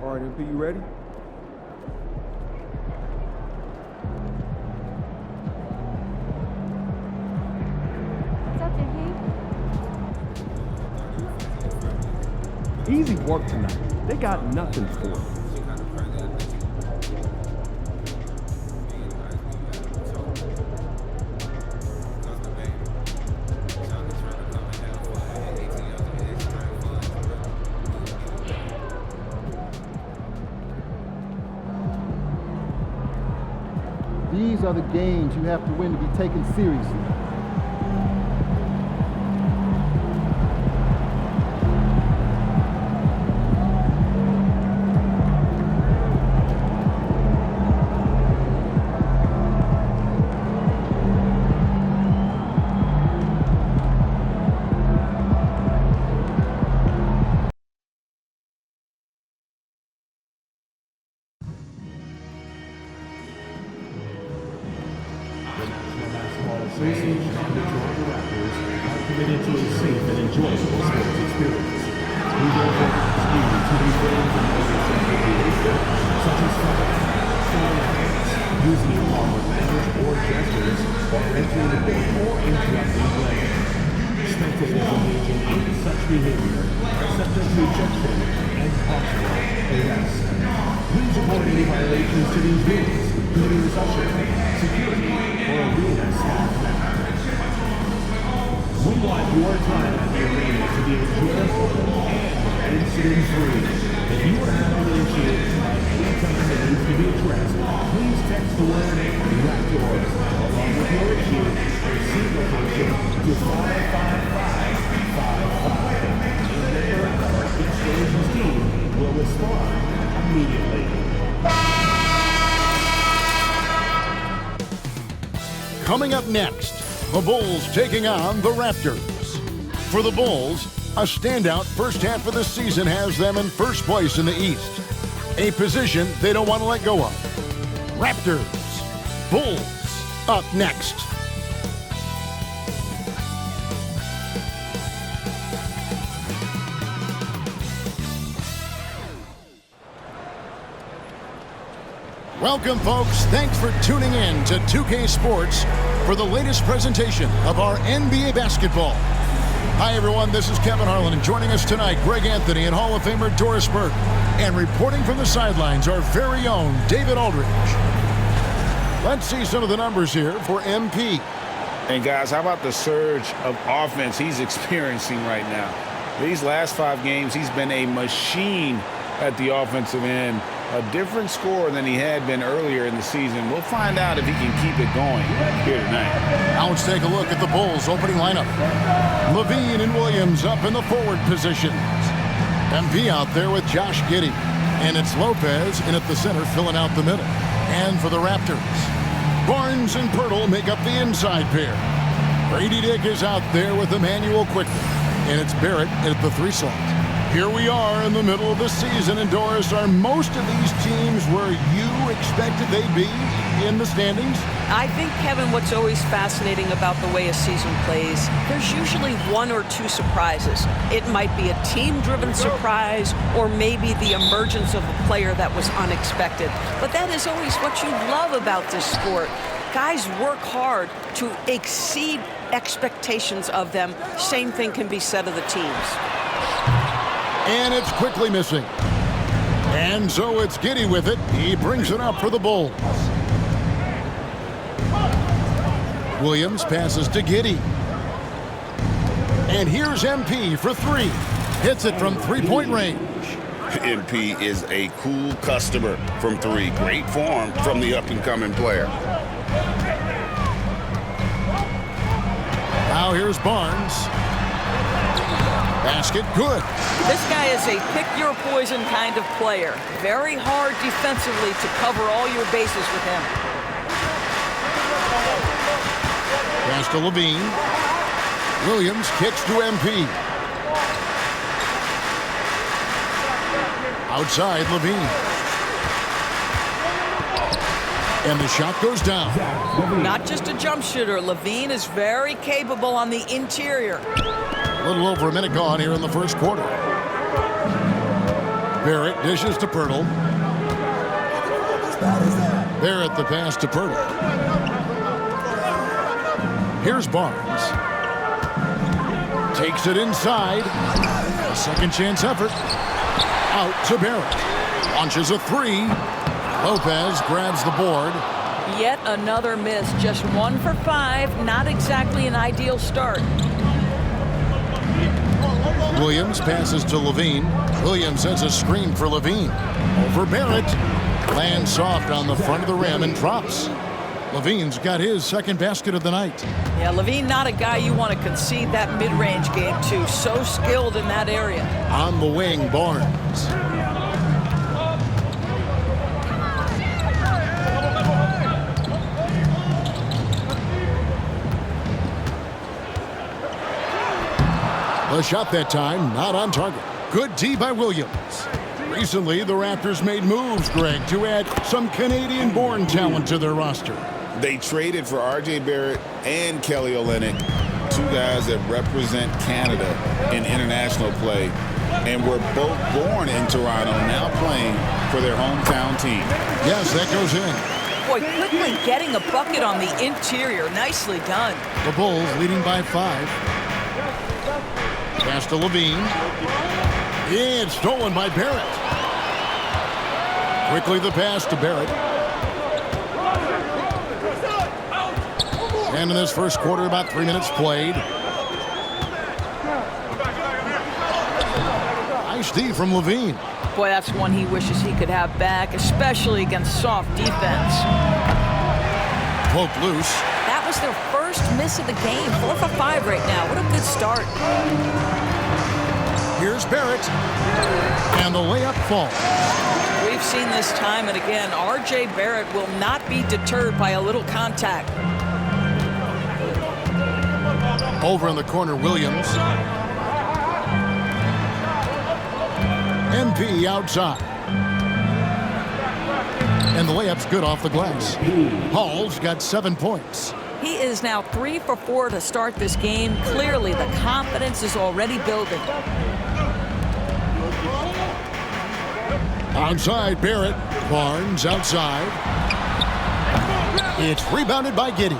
All right, MP, you ready? What's up, MP? Easy work tonight. They got nothing for it. These are the games you have to win to be taken seriously. Association and the Toronto Raptors are committed to a safe and enjoyable sports experience. We therefore ask you to refrain from unnecessary behavior, such as fighting, throwing hands, using improper language or gestures, or entering the court or interrupting play. Spectators engaging in such behavior are subject to ejection and possible arrest. Please report any violations to these rules, including the usher, security, or arena staff members. We want your time at the arena to be enjoyable and incident-free. If you are having an issue at any time that needs to be addressed, please text the word Raptors along with your issue or seat location to 55555. And our exchanges team will respond immediately. Coming up next, the Bulls taking on the Raptors. For the Bulls, a standout first half of the season has them in first place in the East, a position they don't want to let go of. Raptors, Bulls, up next. Welcome, folks. Thanks for tuning in to 2K Sports for the latest presentation of our NBA basketball. Hi, everyone. This is Kevin Harlan, and joining us tonight, Greg Anthony and Hall of Famer Doris Burke. And reporting from the sidelines, our very own David Aldridge. Let's see some of the numbers here for MP. And, guys, how about the surge of offense he's experiencing right now? These last 5 games, he's been a machine at the offensive end. A different score than he had been earlier in the season. We'll find out if he can keep it going here tonight. Now let's take a look at the Bulls' opening lineup. Levine and Williams up in the forward positions. MP out there with Josh Giddey. And it's Lopez in at the center filling out the middle. And for the Raptors, Barnes and Pirtle make up the inside pair. Brady Dick is out there with Emmanuel Quickly. And it's Barrett at the 3 slot. Here we are in the middle of the season, and Doris, are most of these teams where you expected they'd be in the standings? I think, Kevin, what's always fascinating about the way a season plays, there's usually 1 or 2 surprises. It might be a team-driven surprise, or maybe the emergence of a player that was unexpected. But that is always what you love about this sport. Guys work hard to exceed expectations of them. Same thing can be said of the teams. And it's quickly missing. And so it's Giddey with it. He brings it up for the Bulls. Williams passes to Giddey. And here's MP for 3. Hits it from 3-point range. MP is a cool customer from 3. Great form from the up-and-coming player. Now here's Barnes. Basket good. This guy is a pick-your-poison kind of player. Very hard defensively to cover all your bases with him. Pass to Levine. Williams kicks to MP. Outside Levine. And the shot goes down. Not just a jump shooter. Levine is very capable on the interior. A little over a minute gone here in the first quarter. Barrett dishes to Pirtle. Barrett the pass to Pirtle. Here's Barnes. Takes it inside. A second chance effort. Out to Barrett. Launches a three. Lopez grabs the board. Yet another miss. Just 1 for 5. Not exactly an ideal start. Williams passes to Levine. Williams sends a screen for Levine. Over Barrett. Lands soft on the front of the rim and drops. Levine's got his second basket of the night. Yeah, Levine not a guy you want to concede that mid-range game to. So skilled in that area. On the wing, Barnes. The shot that time, not on target. Good D by Williams. Recently, the Raptors made moves, Greg, to add some Canadian-born talent to their roster. They traded for R.J. Barrett and Kelly Olynyk, 2 guys that represent Canada in international play, and were both born in Toronto, now playing for their hometown team. Yes, that goes in. Boy, quickly getting a bucket on the interior. Nicely done. The Bulls leading by 5. Pass to Levine. It's stolen by Barrett. Quickly the pass to Barrett. And in this first quarter, about 3 minutes played. Nice D from Levine. Boy, that's one he wishes he could have back, especially against soft defense. Poke loose. That was their first miss of the game. 4 for 5 right now. What a good start. Here's Barrett. And the layup falls. We've seen this time and again. R.J. Barrett will not be deterred by a little contact. Over in the corner, Williams. MP outside. And the layup's good off the glass. Hall's got 7 points. He is now 3 for 4 to start this game. Clearly, the confidence is already building. Outside, Barrett. Barnes outside. It's rebounded by Giddey.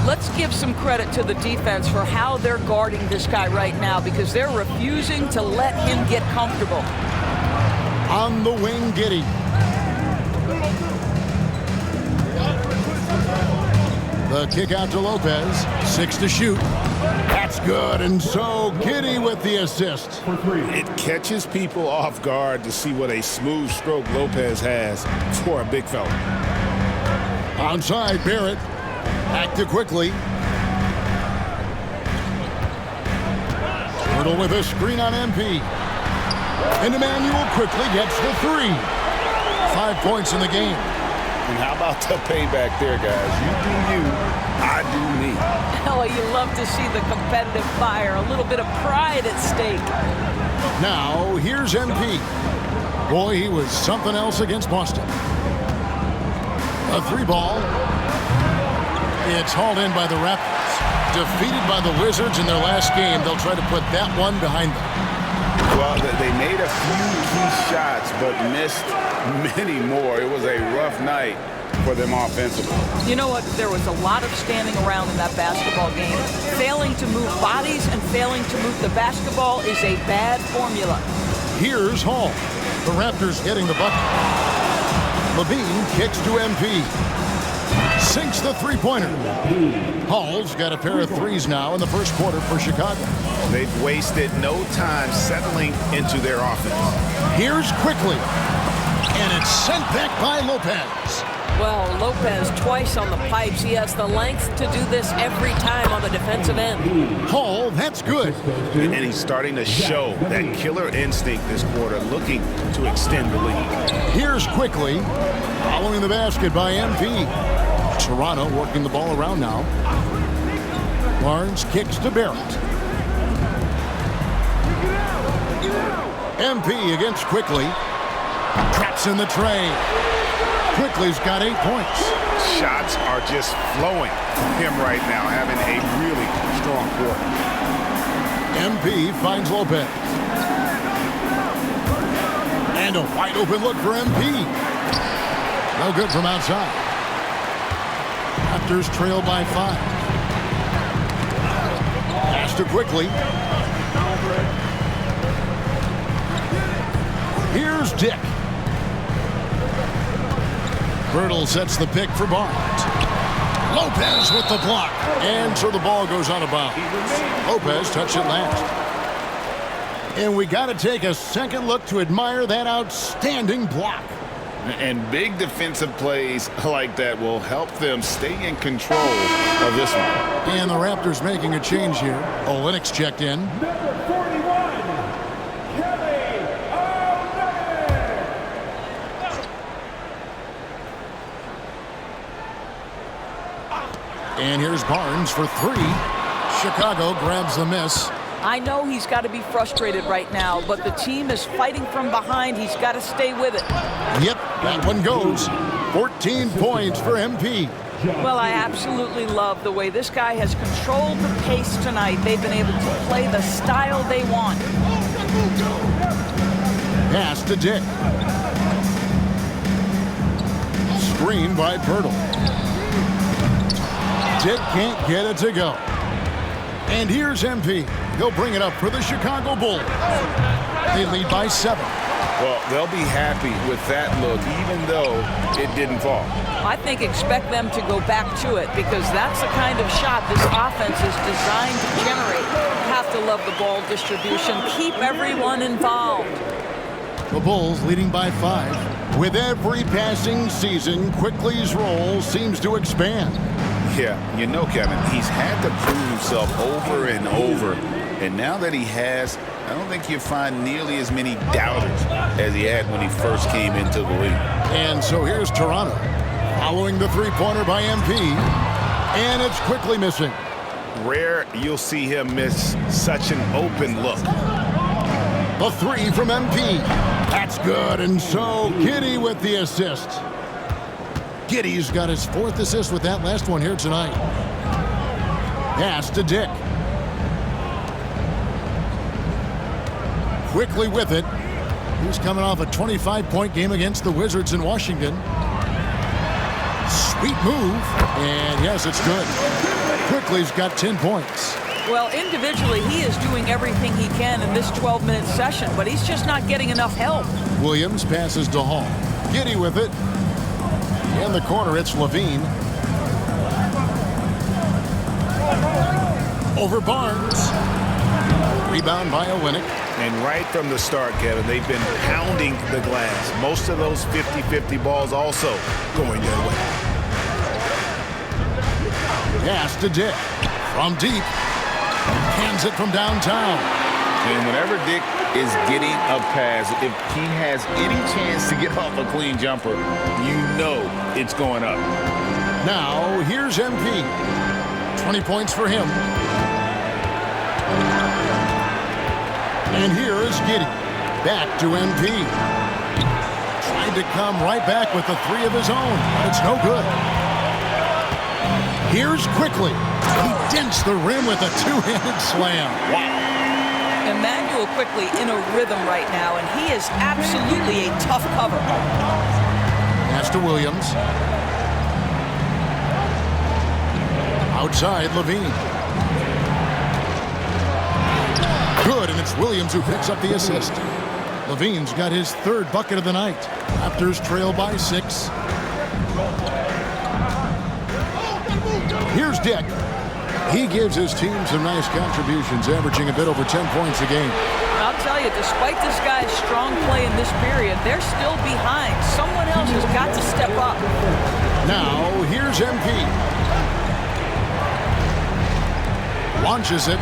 Let's give some credit to the defense for how they're guarding this guy right now, because they're refusing to let him get comfortable. On the wing, Giddey. The kick out to Lopez. 6 to shoot. That's good. And so Giddey with the assist. It catches people off guard to see what a smooth stroke Lopez has for a big fella. Outside, Barrett. Active quickly. Pirtle with a screen on MP. And Emmanuel quickly gets the 3. 5 points in the game. And how about the payback there, guys? You do you, I do me. Oh, you love to see the competitive fire. A little bit of pride at stake. Now, here's MP. Boy, he was something else against Boston. A 3 ball. It's hauled in by the Raptors. Defeated by the Wizards in their last game, they'll try to put that one behind them. Well, they made a few key shots, but missed many more. It was a rough night for them offensively. You know what? There was a lot of standing around in that basketball game. Failing to move bodies and failing to move the basketball is a bad formula. Here's Hall. The Raptors getting the bucket. Levine kicks to MP. Sinks the three-pointer. Hall's got a pair of threes now in the first quarter for Chicago. They've wasted no time settling into their offense. Here's quickly. And it's sent back by Lopez. Well, Lopez twice on the pipes. He has the length to do this every time on the defensive end. Hall, that's good. And he's starting to show that killer instinct this quarter, looking to extend the lead. Here's quickly. Following the basket by MP. Toronto working the ball around now. Barnes kicks to Barrett. MP against Quickly. Traps in the tray. Quickly's got 8 points. Shots are just flowing from him right now, having a really strong quarter. MP finds Lopez. And a wide open look for MP. No good from outside. Raptors trail by 5. Pass to quickly. Here's Dick. Birtle sets the pick for Barnes. Lopez with the block. And so the ball goes out of bounds. Lopez touched it last. And we got to take a second look to admire that outstanding block. And big defensive plays like that will help them stay in control of this one. And the Raptors making a change here. Olynyk's checked in. Number 41, Kelly Olynyk. And here's Barnes for 3. Chicago grabs the miss. I know he's got to be frustrated right now, but the team is fighting from behind. He's got to stay with it. Yep, that one goes. 14 points for MP. Well, I absolutely love the way this guy has controlled the pace tonight. They've been able to play the style they want. Pass to Dick. Screen by Birtle. Dick can't get it to go. And here's MP. He'll bring it up for the Chicago Bulls. They lead by 7. Well, they'll be happy with that look, even though it didn't fall. I think expect them to go back to it because that's the kind of shot this offense is designed to generate. Have to love the ball distribution. Keep everyone involved. The Bulls leading by 5. With every passing season, Quickly's role seems to expand. Yeah, you know, Kevin, he's had to prove himself over and over. And now that he has, I don't think you'll find nearly as many doubters as he had when he first came into the league. And so here's Toronto, following the three-pointer by MP. And it's Quickly missing. Rare you'll see him miss such an open look. The 3 from MP. That's good, and so Giddey with the assist. Giddey's got his 4th assist with that last one here tonight. Pass to Dick. Quickly with it. He's coming off a 25-point game against the Wizards in Washington. Sweet move, and yes, it's good. Quickly's got 10 points. Well, individually, he is doing everything he can in this 12-minute session, but he's just not getting enough help. Williams passes to Hall. Giddey with it. In the corner, it's Levine. Over Barnes. Rebound by Oleynyk. And right from the start, Kevin, they've been pounding the glass. Most of those 50-50 balls also going their way. Pass to Dick. From deep. Hands it from downtown. And whenever Dick is getting a pass, if he has any chance to get off a clean jumper, you know it's going up. Now, here's MP. 20 points for him. And here is Giddey. Back to MP. Trying to come right back with the 3 of his own, but it's no good. Here's Quickly. He dents the rim with a 2-handed slam. Wow. Emmanuel Quickly in a rhythm right now, and he is absolutely a tough cover. Pass to Williams. Outside, Levine. Good, and it's Williams who picks up the assist. Levine's got his 3rd bucket of the night. Raptors trail by 6. Here's Dick. He gives his team some nice contributions, averaging a bit over 10 points a game. I'll tell you, despite this guy's strong play in this period, they're still behind. Someone else has got to step up. Now, here's MP. Launches it.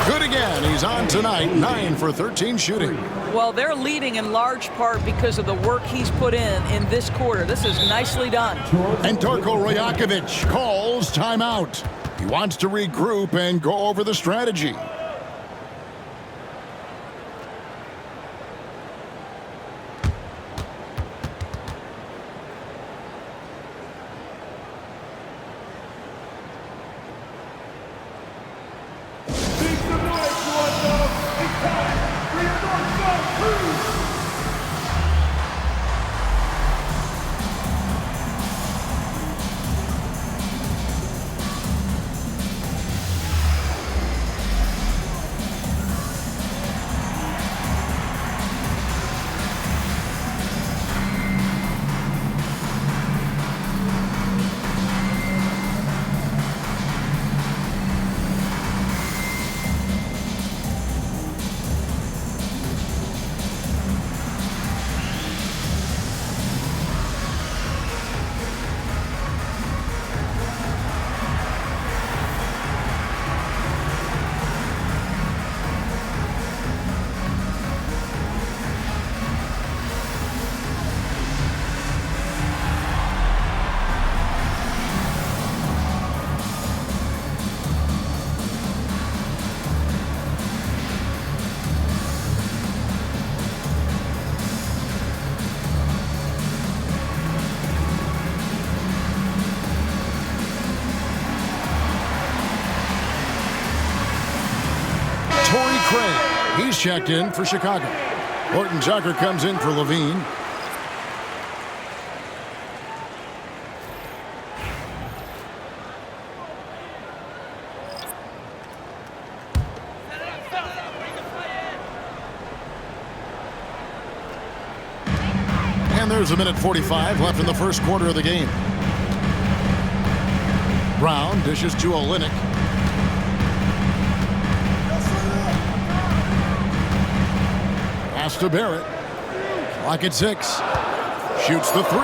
Good again. He's on tonight. 9 for 13 shooting. Well, they're leading in large part because of the work he's put in this quarter. This is nicely done. And Darko Rajakovic calls timeout. He wants to regroup and go over the strategy. Craig. He's checked in for Chicago. Horton Tucker comes in for Levine. And there's a minute 45 left in the first quarter of the game. Brown dishes to Olynyk. Pass to Barrett. Clock at 6. Shoots the 3.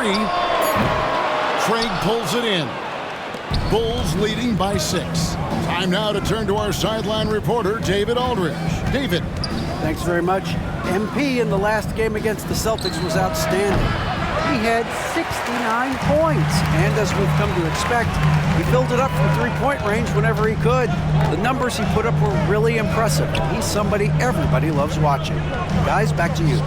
Craig pulls it in. Bulls leading by 6. Time now to turn to our sideline reporter, David Aldridge. David. Thanks very much. MP in the last game against the Celtics was outstanding. He had 69 points, and as we've come to expect, he filled it up from three-point range whenever he could. The numbers he put up were really impressive. He's somebody everybody loves watching. Guys, back to you.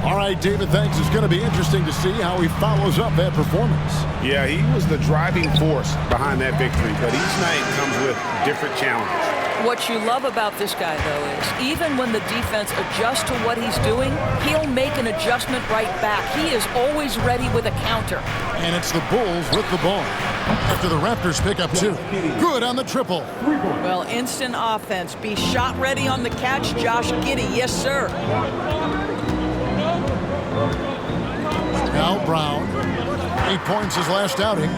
All right, David, thanks. It's going to be interesting to see how he follows up that performance. Yeah, he was the driving force behind that victory, but each night comes with different challenges. What you love about this guy, though, is even when the defense adjusts to what he's doing, he'll make an adjustment right back. He is always ready with a counter. And it's the Bulls with the ball after the Raptors pick up 2. Good on the triple. Well, instant offense. Be shot ready on the catch, Josh Giddey. Yes, sir. Now Brown. 8 points his last outing.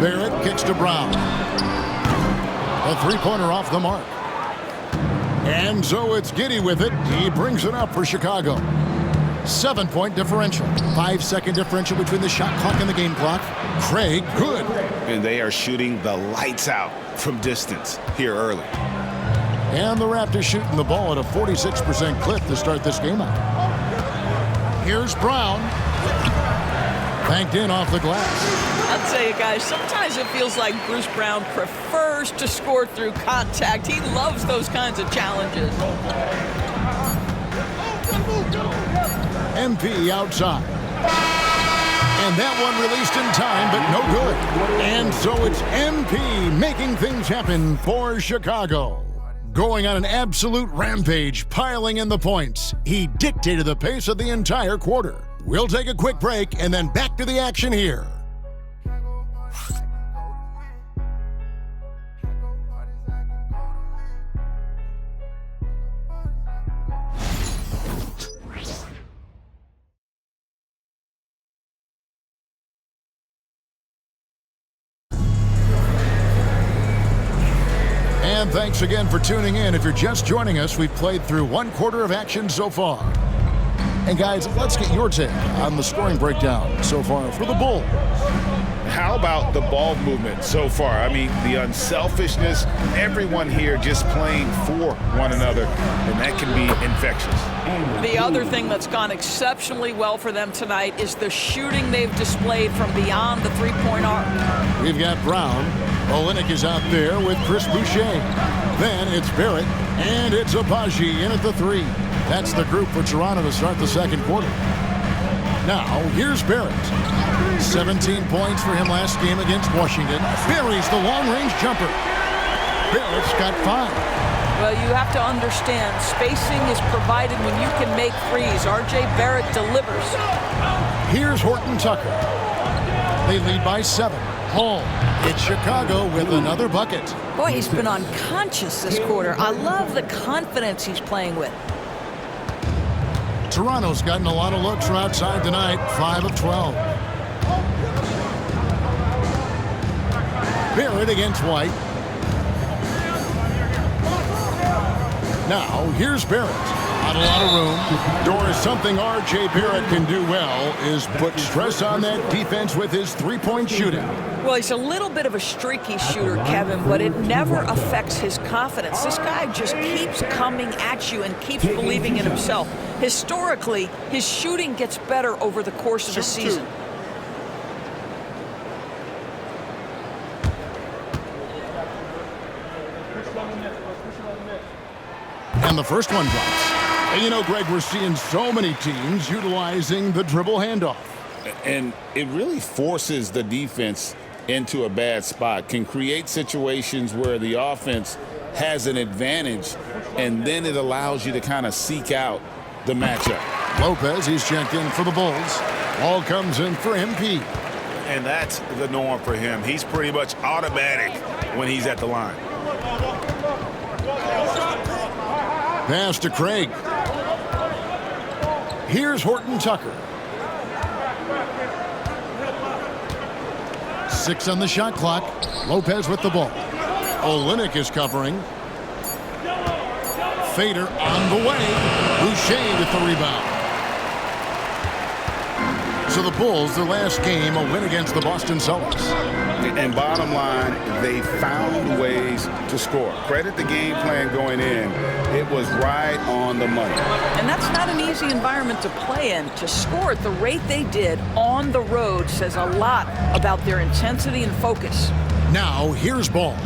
Barrett kicks to Brown. A three-pointer off the mark. And so it's Giddey with it. He brings it up for Chicago. 7-point differential. 5-second differential between the shot clock and the game clock. Craig, good. And they are shooting the lights out from distance here early. And the Raptors shooting the ball at a 46% clip to start this game out. Here's Brown. Banked in off the glass. I'll tell you guys, sometimes it feels like Bruce Brown prefers to score through contact. He loves those kinds of challenges. MP outside. And that one released in time, but no good. And so it's MP making things happen for Chicago. Going on an absolute rampage, piling in the points. He dictated the pace of the entire quarter. We'll take a quick break and then back to the action here. And thanks again for tuning in. If you're just joining us, we've played through one quarter of action so far. And guys, let's get your take on the scoring breakdown so far for the Bulls. How about the ball movement so far? I mean, the unselfishness, everyone here just playing for one another, and that can be infectious. The other thing that's gone exceptionally well for them tonight is the shooting they've displayed from beyond the three-point arc. We've got Brown. Olynyk is out there with Chris Boucher. Then it's Barrett, and it's Abaji in at the 3. That's the group for Toronto to start the second quarter. Now, here's Barrett. 17 points for him last game against Washington. Buries the long-range jumper. Barrett's got 5. Well, you have to understand, spacing is provided when you can make threes. R.J. Barrett delivers. Here's Horton Tucker. They lead by 7. Home. It's Chicago with another bucket. Boy, he's been unconscious this quarter. I love the confidence he's playing with. Toronto's gotten a lot of looks from outside tonight. 5 of 12. Barrett against White. Now, here's Barrett. Not a lot of room. Doris, something R.J. Barrett can do well is put stress on that defense with his three-point shooting. Well, he's a little bit of a streaky shooter, Kevin, but it never affects his confidence. This guy just keeps coming at you and keeps believing in himself. Historically, his shooting gets better over the course of the season. And the first one drops. And you know, Greg, we're seeing so many teams utilizing the dribble handoff. And it really forces the defense into a bad spot, can create situations where the offense has an advantage, and then it allows you to kind of seek out the matchup. Lopez, he's checked in for the Bulls. Ball comes in for MP. And that's the norm for him. He's pretty much automatic when he's at the line. Pass to Craig. Here's Horton Tucker. 6 on the shot clock. Lopez with the ball. Olynyk is covering. Fader on the way. Boucher with the rebound. So the Bulls, their last game, a win against the Boston Celtics. And bottom line, they found ways to score. Credit the game plan going in. It was right on the money. And that's not an easy environment to play in. To score at the rate they did on the road says a lot about their intensity and focus. Now, here's Ball.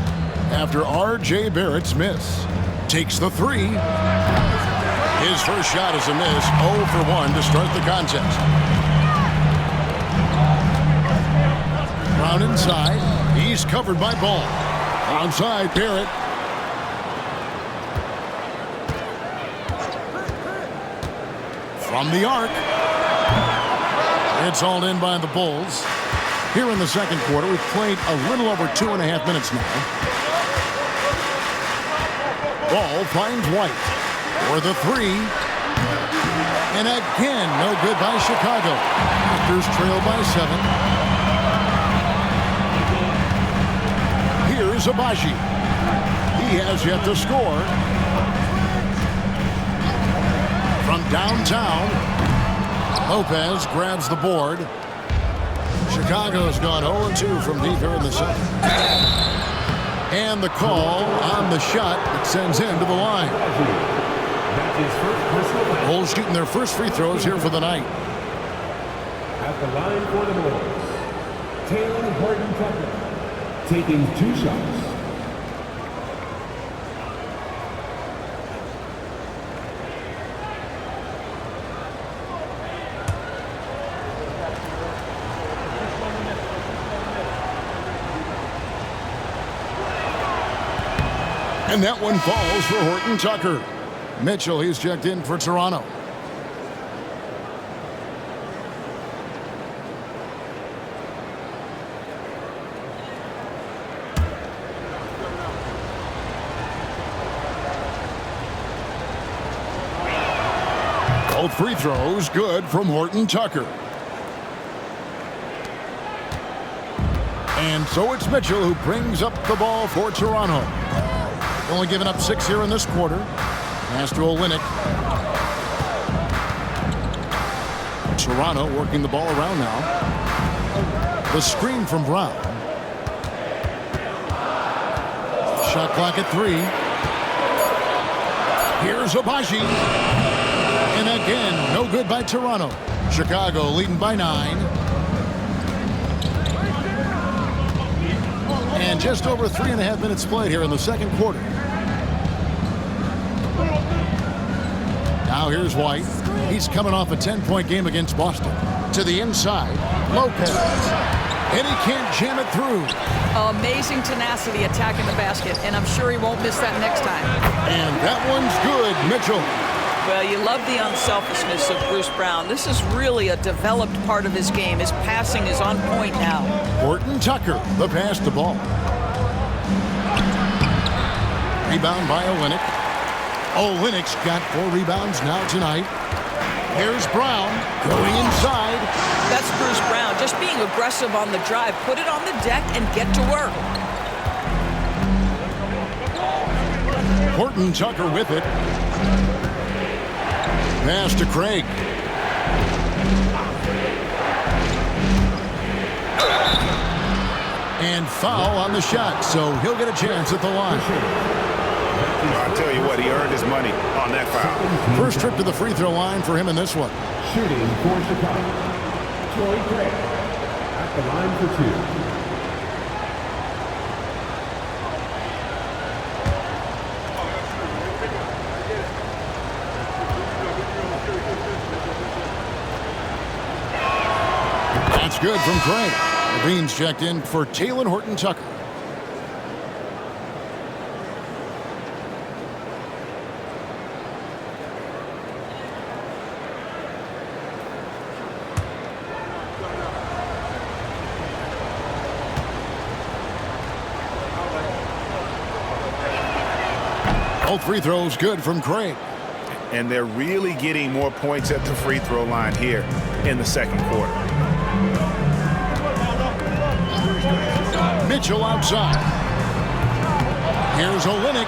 After R.J. Barrett's miss. Takes the 3. His first shot is a miss. 0 for 1 to start the contest. Brown inside. He's covered by Ball. Onside, Barrett. From the arc. It's hauled in by the Bulls. Here in the second quarter, we've played a little over 2.5 minutes now. Ball finds White for the 3. And again, no good by Chicago. Raptors trail by 7. Here's Abaji. He has yet to score. From downtown, Lopez grabs the board. Chicago's gone 0-2 from deep here in the second. And the call on the shot that sends him to the line. Bulls shooting their first free throws here for the night. At the line for the Bulls, Taylor Horton Tucker, taking 2 shots. And that one falls for Horton Tucker. Mitchell, he's checked in for Toronto. Both free throws good from Horton Tucker. And so it's Mitchell who brings up the ball for Toronto. Only given up 6 here in this quarter. Pass to Olynyk. Toronto working the ball around now. The screen from Brown. Shot clock at 3. Here's Abaji. And again, no good by Toronto. Chicago leading by 9. And just over 3.5 minutes played here in the second quarter. Now here's White. He's coming off a 10-point game against Boston. To the inside, Lopez. And he can't jam it through. Amazing tenacity attacking the basket, and I'm sure he won't miss that next time. And that one's good, Mitchell. Well, you love the unselfishness of Bruce Brown. This is really a developed part of his game. His passing is on point now. Horton Tucker, the pass to Ball. Rebound by Olynyk. Olynyk's got 4 rebounds now tonight. Here's Brown going inside. That's Bruce Brown, just being aggressive on the drive. Put it on the deck and get to work. Horton Tucker with it. Pass to Craig. And foul on the shot, so he'll get a chance at the line. I'll tell you what, he earned his money on that foul. First trip to the free throw line for him in this one. Shooting for Chicago, Troy Craig at the line for 2. That's good from Craig. Levine's checked in for Taylor Horton Tucker. Both free throws good from Craig. And they're really getting more points at the free throw line here in the second quarter. Mitchell outside. Here's Olynyk.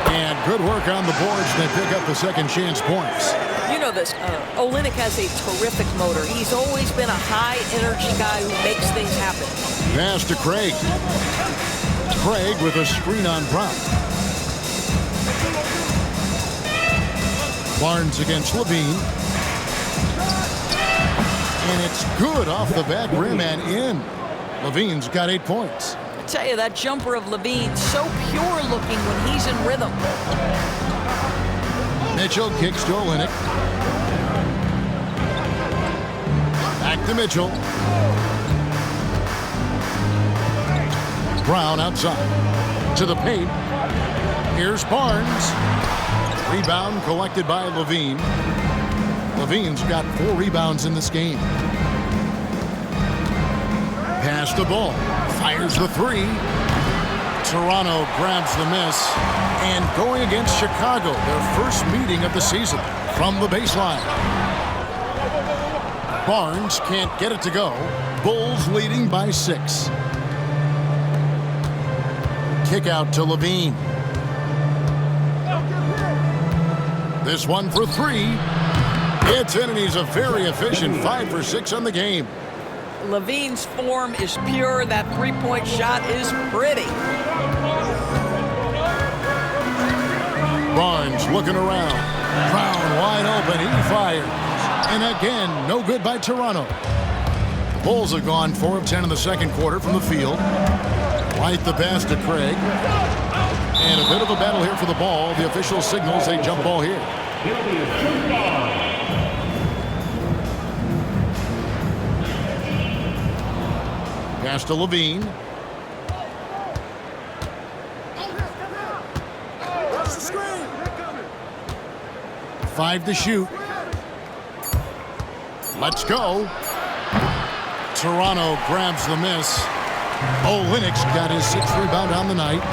And good work on the boards. They pick up the second chance points. You know this, Olynyk has a terrific motor. He's always been a high-energy guy who makes things happen. Pass to Craig. Craig with a screen on Brown. Barnes against Levine. And it's good off the back rim and in. Levine's got 8 points. I tell you, that jumper of Levine, so pure looking when he's in rhythm. Mitchell kicks to Olynyk. Back to Mitchell. Brown outside. To the paint. Here's Barnes. Rebound collected by Levine. Levine's got 4 rebounds in this game. Pass the ball. Fires the 3. Toronto grabs the miss. And going against Chicago, their first meeting of the season from the baseline. Barnes can't get it to go. Bulls leading by 6. Kick out to Levine. This one for 3. It's in, and he's a very efficient 5 for 6 on the game. Levine's form is pure. That three-point shot is pretty. Barnes looking around. Brown wide open. He fires. And again, no good by Toronto. The Bulls have gone 4 of 10 in the second quarter from the field. White the pass to Craig. And a bit of a battle here for the ball. The official signals a jump ball here. Pass to Levine. Five to shoot. Let's go. Toronto grabs the miss. Olynyk's got his 6th rebound on the night.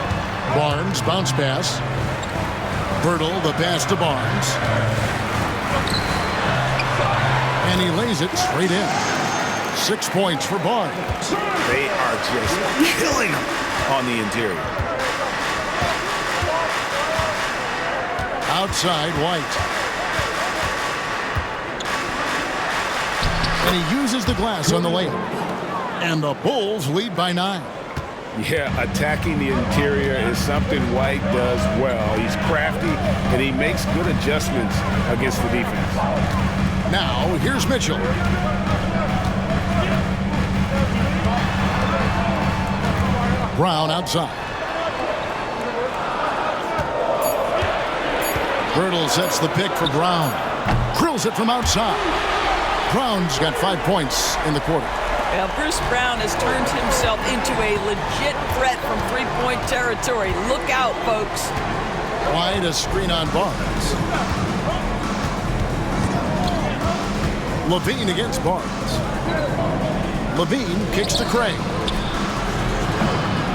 Barnes bounce pass. Bertle the pass to Barnes. And he lays it straight in. 6 points for Barnes. They are just killing him on the interior. Outside, White. And he uses the glass on the layup. And the Bulls lead by 9. Yeah, attacking the interior is something White does well. He's crafty, and he makes good adjustments against the defense. Now, here's Mitchell. Brown outside. Bertle sets the pick for Brown. Drills it from outside. Brown's got 5 points in the quarter. Well, Bruce Brown has turned himself into a legit threat from three-point territory. Look out, folks. Wide a screen on Barnes. Levine against Barnes. Levine kicks to Craig.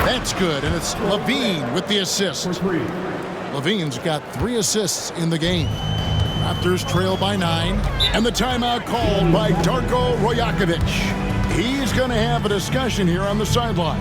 That's good, and it's Levine with the assist. Levine's got 3 assists in the game. Raptors trail by 9, and the timeout called by Darko Rajakovic. He's going to have a discussion here on the sideline.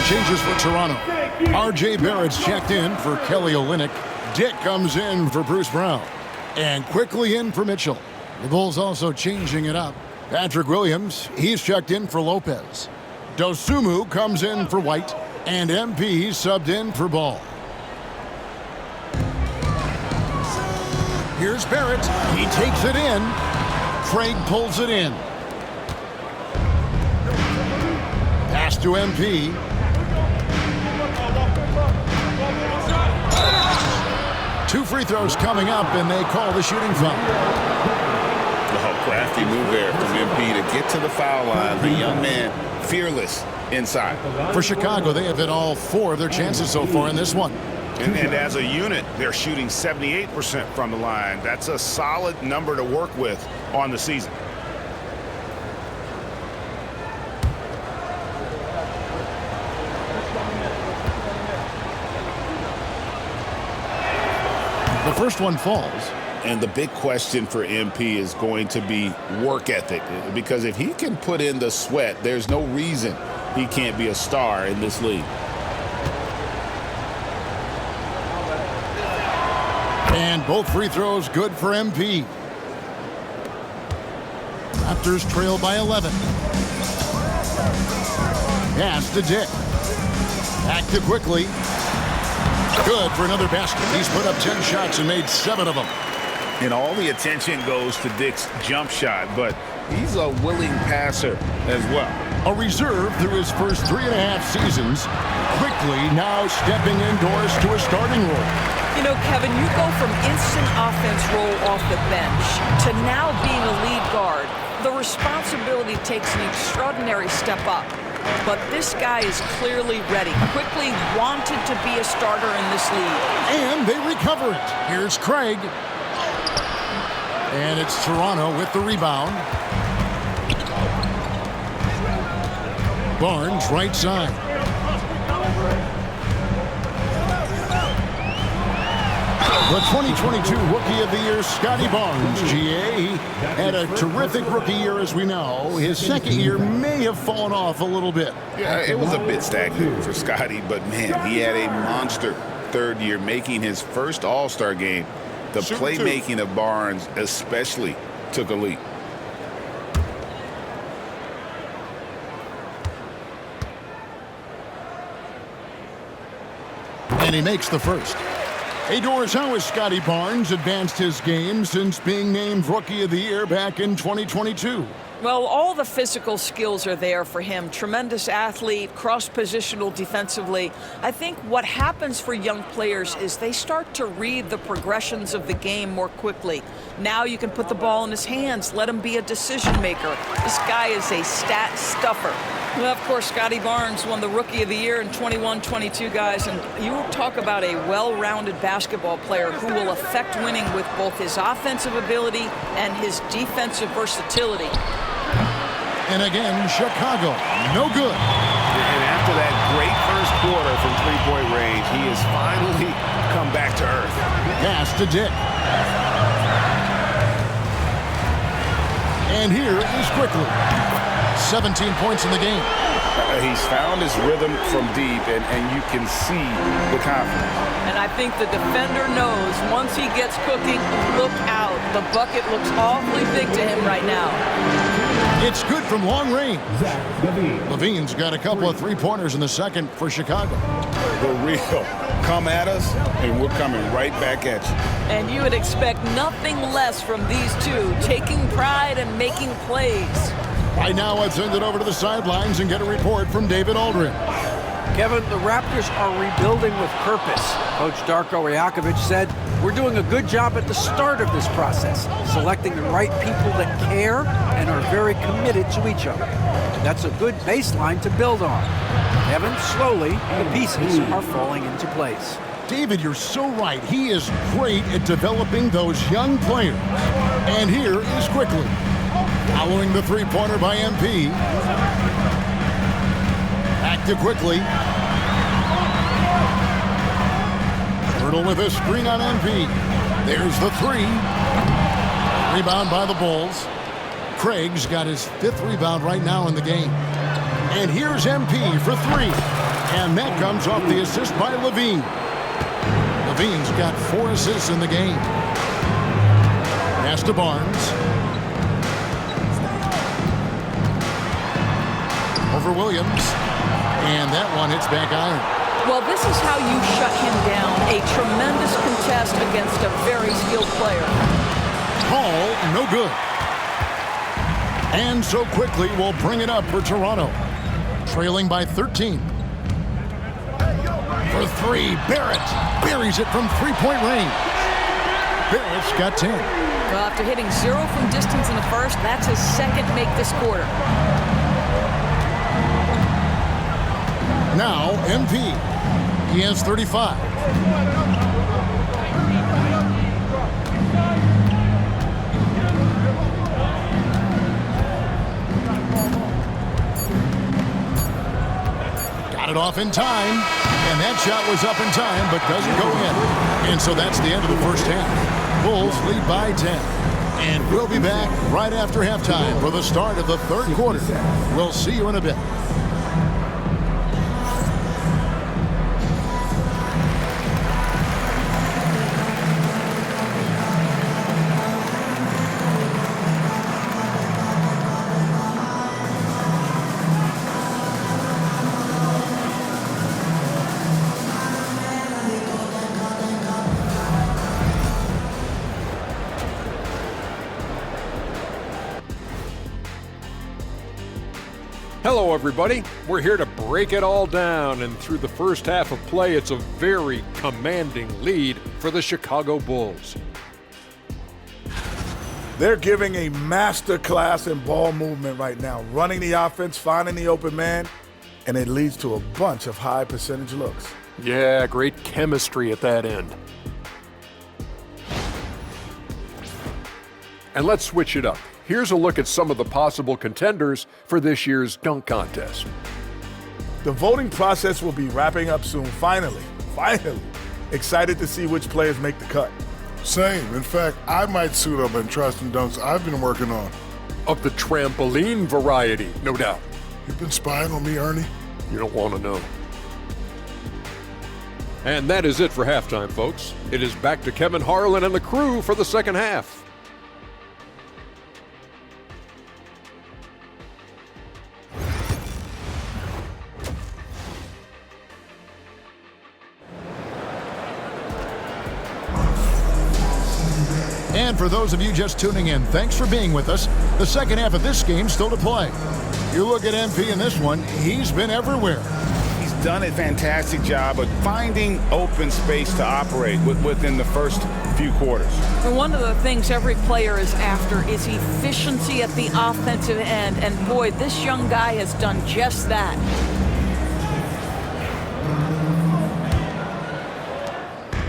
changes for Toronto. R.J. Barrett's checked in for Kelly Olynyk. Dick comes in for Bruce Brown. And quickly in for Mitchell. The Bulls also changing it up. Patrick Williams, he's checked in for Lopez. Dosumu comes in for White. And MP subbed in for Ball. Here's Barrett. He takes it in. Craig pulls it in. Pass to MP. Two free throws coming up, and they call the shooting foul. Oh, crafty move there from MP to get to the foul line. The young man, fearless inside. For Chicago, they have hit all 4 of their chances so far in this one. And as a unit, they're shooting 78% from the line. That's a solid number to work with on the season. The first one falls. And the big question for MP is going to be work ethic. Because if he can put in the sweat, there's no reason he can't be a star in this league. And both free throws good for MP. Raptors trail by 11. Pass to Dick. Back to Quickly. Good for another basket. He's put up 10 shots and made 7 of them. And all the attention goes to Dick's jump shot, but he's a willing passer as well. A reserve through his first 3.5 seasons. Quickly now stepping indoors to a starting role. You know, Kevin, you go from instant offense role off the bench to now being a lead guard. The responsibility takes an extraordinary step up. But this guy is clearly ready. Quickly wanted to be a starter in this league. And they recover it. Here's Craig. And it's Toronto with the rebound. Barnes right side. The 2022 Rookie of the Year, Scotty Barnes, GA. He had a terrific rookie year, as we know. His second year may have fallen off a little bit. Yeah, it was a bit stagnant for Scotty, but man, he had a monster third year, making his first All-Star game. The playmaking of Barnes especially took a leap. And he makes the first. Hey, Doris, how has Scotty Barnes advanced his game since being named Rookie of the Year back in 2022? Well, all the physical skills are there for him. Tremendous athlete, cross-positional defensively. I think what happens for young players is they start to read the progressions of the game more quickly. Now you can put the ball in his hands, let him be a decision maker. This guy is a stat stuffer. Well, of course, Scotty Barnes won the Rookie of the Year in 21-22, guys, and you talk about a well-rounded basketball player who will affect winning with both his offensive ability and his defensive versatility. And again, Chicago, no good. And after that great first quarter from three-point range, he has finally come back to earth. Pass to Dick. And here is Quickly. 17 points in the game. He's found his rhythm from deep, and you can see the confidence. And I think the defender knows once he gets cooking, look out. The bucket looks awfully big to him right now. It's good from long range. Levine's got a couple of three-pointers in the second for Chicago. For real. Come at us, and we're coming right back at you. And you would expect nothing less from these two, taking pride and making plays. Right now, let's send it over to the sidelines and get a report from David Aldrin. Kevin, the Raptors are rebuilding with purpose. Coach Darko Rajakovic said, "We're doing a good job at the start of this process, selecting the right people that care and are very committed to each other. That's a good baseline to build on." Kevin, slowly, the pieces are falling into place. David, you're so right. He is great at developing those young players. And here is Quickly. Following the three-pointer by MP. Back to Quickly. Hurdle with a screen on MP. There's the three. Rebound by the Bulls. Craig's got his fifth rebound right now in the game. And here's MP for three. And that comes off the assist by Levine. Levine's got 4 assists in the game. Pass to Barnes. Over Williams. And that one hits back iron. Well, this is how you shut him down. A tremendous contest against a very skilled player. Hall, no good. And so quickly we'll bring it up for Toronto. Trailing by 13. For 3, Barrett buries it from 3-point range. Barrett's got 10. Well, after hitting 0 from distance in the first, that's his second make this quarter. Now, MP. He has 35. Got it off in time. And that shot was up in time, but doesn't go in. And so that's the end of the first half. Bulls lead by 10. And we'll be back right after halftime for the start of the third quarter. We'll see you in a bit. Hello, everybody. We're here to break it all down, and through the first half of play, it's a very commanding lead for the Chicago Bulls. They're giving a master class in ball movement right now, running the offense, finding the open man, and it leads to a bunch of high percentage looks. Yeah, great chemistry at that end. And let's switch it up. Here's a look at some of the possible contenders for this year's dunk contest. The voting process will be wrapping up soon. Finally. Excited to see which players make the cut. Same. In fact, I might suit up and try some dunks I've been working on. Of the trampoline variety, no doubt. You've been spying on me, Ernie? You don't want to know. And that is it for halftime, folks. It is back to Kevin Harlan and the crew for the second half. And for those of you just tuning in, thanks for being with us. The second half of this game still to play. You look at MP in this one, he's been everywhere. He's done a fantastic job of finding open space to operate within the first few quarters. And one of the things every player is after is efficiency at the offensive end. And boy, this young guy has done just that.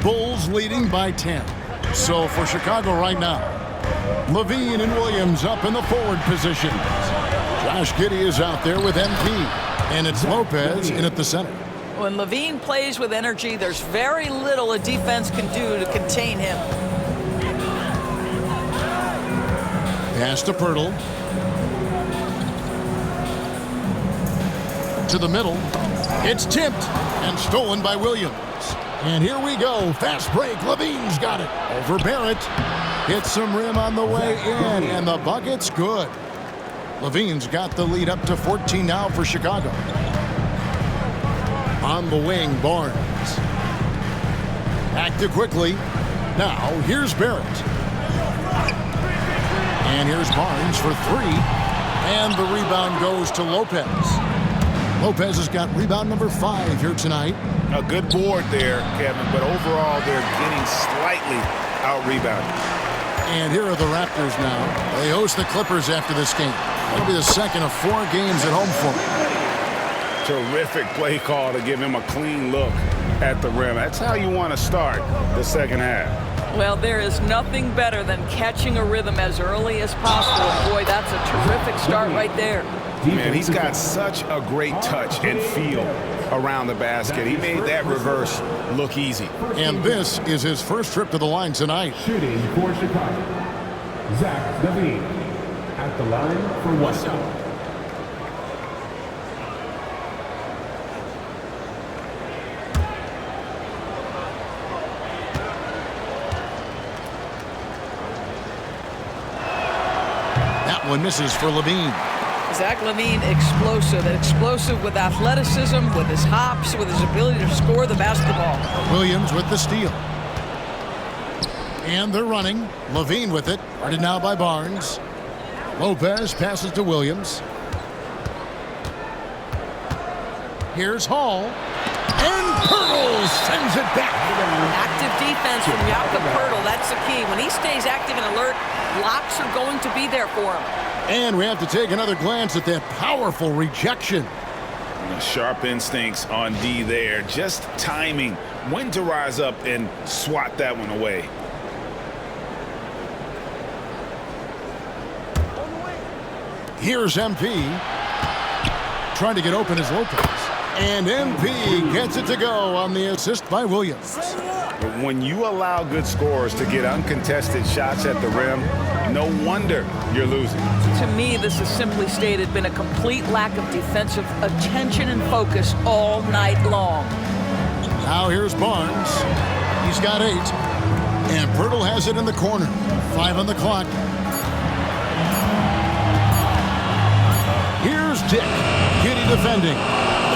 Bulls leading by 10. So for Chicago right now, Levine and Williams up in the forward positions. Josh Giddey is out there with MP, and it's Lopez in at the center. When Levine plays with energy, there's very little a defense can do to contain him. Pass to Pirtle. To the middle. It's tipped and stolen by Williams. And here we go. Fast break. Levine's got it. Over Barrett. Hits some rim on the way in, and the bucket's good. Levine's got the lead up to 14 now for Chicago. On the wing, Barnes. Active quickly. Now, here's Barrett. And here's Barnes for 3. And the rebound goes to Lopez. Lopez has got rebound number 5 here tonight. A good board there, Kevin, but overall they're getting slightly out-rebounded. And here are the Raptors now. They host the Clippers after this game. That'll be the second of 4 games at home for them. Terrific play call to give him a clean look at the rim. That's how you want to start the second half. Well, there is nothing better than catching a rhythm as early as possible. Boy, that's a terrific start right there. Man, he's got such a great touch and feel around the basket. He made that reverse look easy. And this is his first trip to the line tonight. Shooting for Chicago, Zach Levine at the line for 1. one misses for Levine. Zach LaVine, explosive with athleticism, with his hops, with his ability to score the basketball. Williams with the steal. And they're running. Levine with it. Guarded now by Barnes. Lopez passes to Williams. Here's Hall. And Pirtle sends it back. Active defense from Jakob Pirtle. That's the key. When he stays active and alert, blocks are going to be there for him. And we have to take another glance at that powerful rejection. Sharp instincts on D there. Just timing when to rise up and swat that one away. Here's MP. Trying to get open is Lopez. And MP gets it to go on the assist by Williams. When you allow good scorers to get uncontested shots at the rim, no wonder you're losing. To me, this has simply stated been a complete lack of defensive attention and focus all night long. Now here's Barnes. He's got 8. And Pirtle has it in the corner. 5 on the clock. Here's Dick. Giddy defending.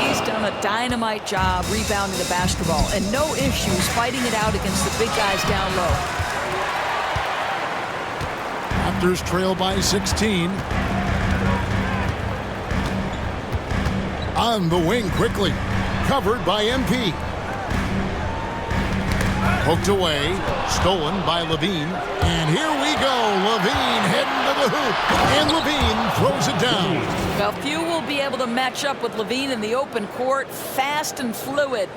He's done a dynamite job rebounding the basketball and no issues fighting it out against the big guys down low. Raptors trail by 16. On the wing quickly. Covered by MP. Poked away. Stolen by Levine. And here we go. Levine heading to the hoop. And Levine throws it down. Well, few will be able to match up with Levine in the open court. Fast and fluid.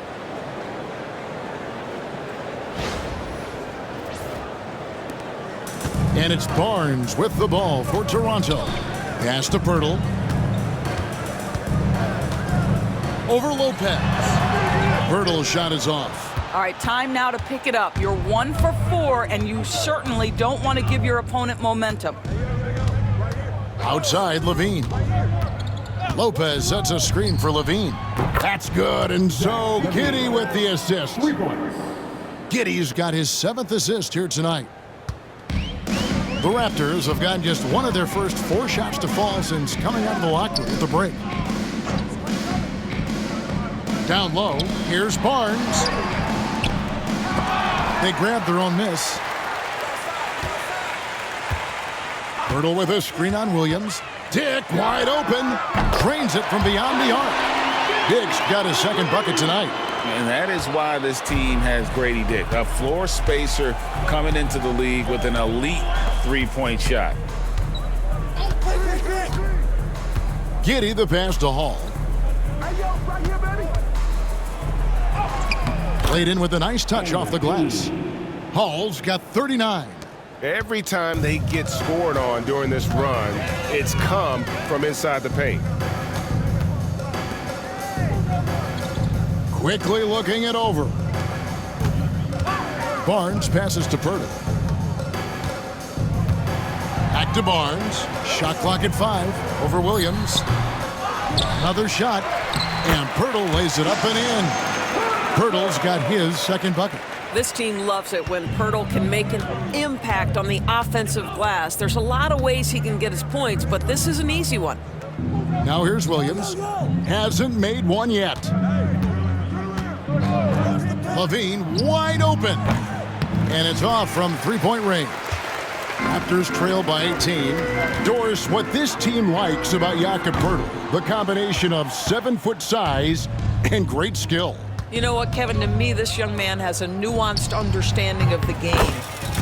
And it's Barnes with the ball for Toronto. Pass to Pirtle. Over Lopez. Pirtle's shot is off. All right, time now to pick it up. You're 1 for 4, and you certainly don't want to give your opponent momentum. Outside, Levine. Lopez sets a screen for Levine. That's good, and so Giddy with the assist. 3 points. Giddy's got his 7th assist here tonight. The Raptors have gotten just one of their first 4 shots to fall since coming out of the locker room at the break. Down low, here's Barnes. They grab their own miss. Pirtle with a screen on Williams. Dick wide open. Drains it from beyond the arc. Dick's got his 2nd bucket tonight. And that is why this team has Grady Dick, a floor spacer coming into the league with an elite 3-point shot. Giddy the pass to Hall. Played in with a nice touch off the glass. Hall's got 39. Every time they get scored on during this run, it's come from inside the paint. Quickly looking it over. Barnes passes to Pirtle. Back to Barnes. Shot clock at 5 over Williams. Another shot. And Pirtle lays it up and in. Pirtle's got his 2nd bucket. This team loves it when Pirtle can make an impact on the offensive glass. There's a lot of ways he can get his points, but this is an easy one. Now here's Williams. Hasn't made one yet. Levine wide open. And it's off from 3-point range. Raptors trail by 18. Doris, what this team likes about Jakob Pirtle, the combination of 7-foot size and great skill. You know what, Kevin, to me, this young man has a nuanced understanding of the game.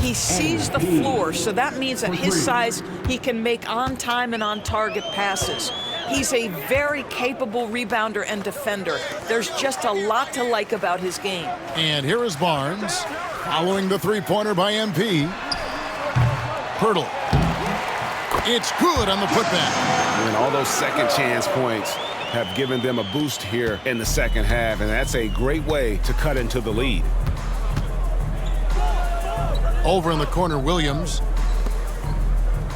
He sees the floor, so that means at his size, he can make on-time and on-target passes. He's a very capable rebounder and defender. There's just a lot to like about his game. And here is Barnes, following the 3-pointer by MP. Pirtle. It's good on the putback. And all those second chance points have given them a boost here in the 2nd half, and that's a great way to cut into the lead. Over in the corner, Williams.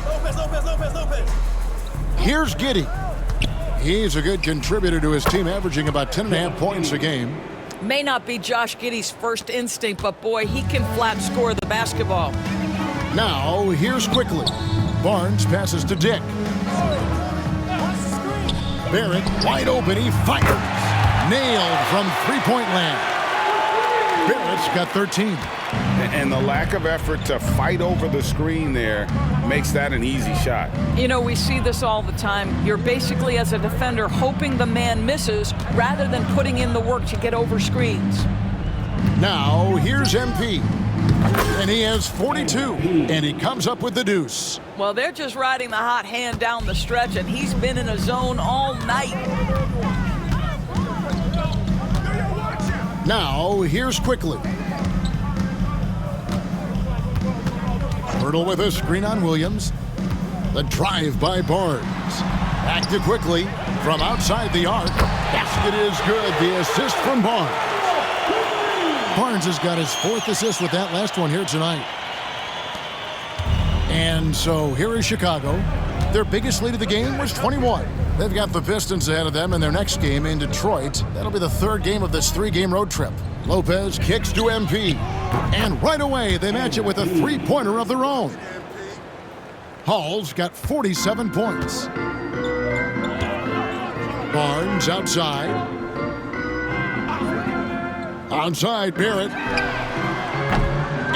Lopez. Here's Giddy. He's a good contributor to his team, averaging about 10.5 points a game. May not be Josh Giddey's first instinct, but boy, he can flat score the basketball. Now, here's Quickly. Barnes passes to Dick. Barrett wide open. He fires. Nailed from three-point land. Barrett's got 13. And the lack of effort to fight over the screen there makes that an easy shot. You know, we see this all the time. You're basically, as a defender, hoping the man misses rather than putting in the work to get over screens. Now, here's MP. And he has 42. And he comes up with the deuce. Well, they're just riding the hot hand down the stretch, and he's been in a zone all night. Now, here's Quickly. Hurdle with a screen on Williams. The drive by Barnes. Back to Quickly from outside the arc. Basket is good. The assist from Barnes. Barnes has got his 4th assist with that last one here tonight. And so here is Chicago. Their biggest lead of the game was 21. They've got the Pistons ahead of them in their next game in Detroit. That'll be the 3rd game of this 3-game road trip. Lopez kicks to MP. And right away, they match it with a three-pointer of their own. Hall's got 47 points. Barnes outside. Outside, Barrett.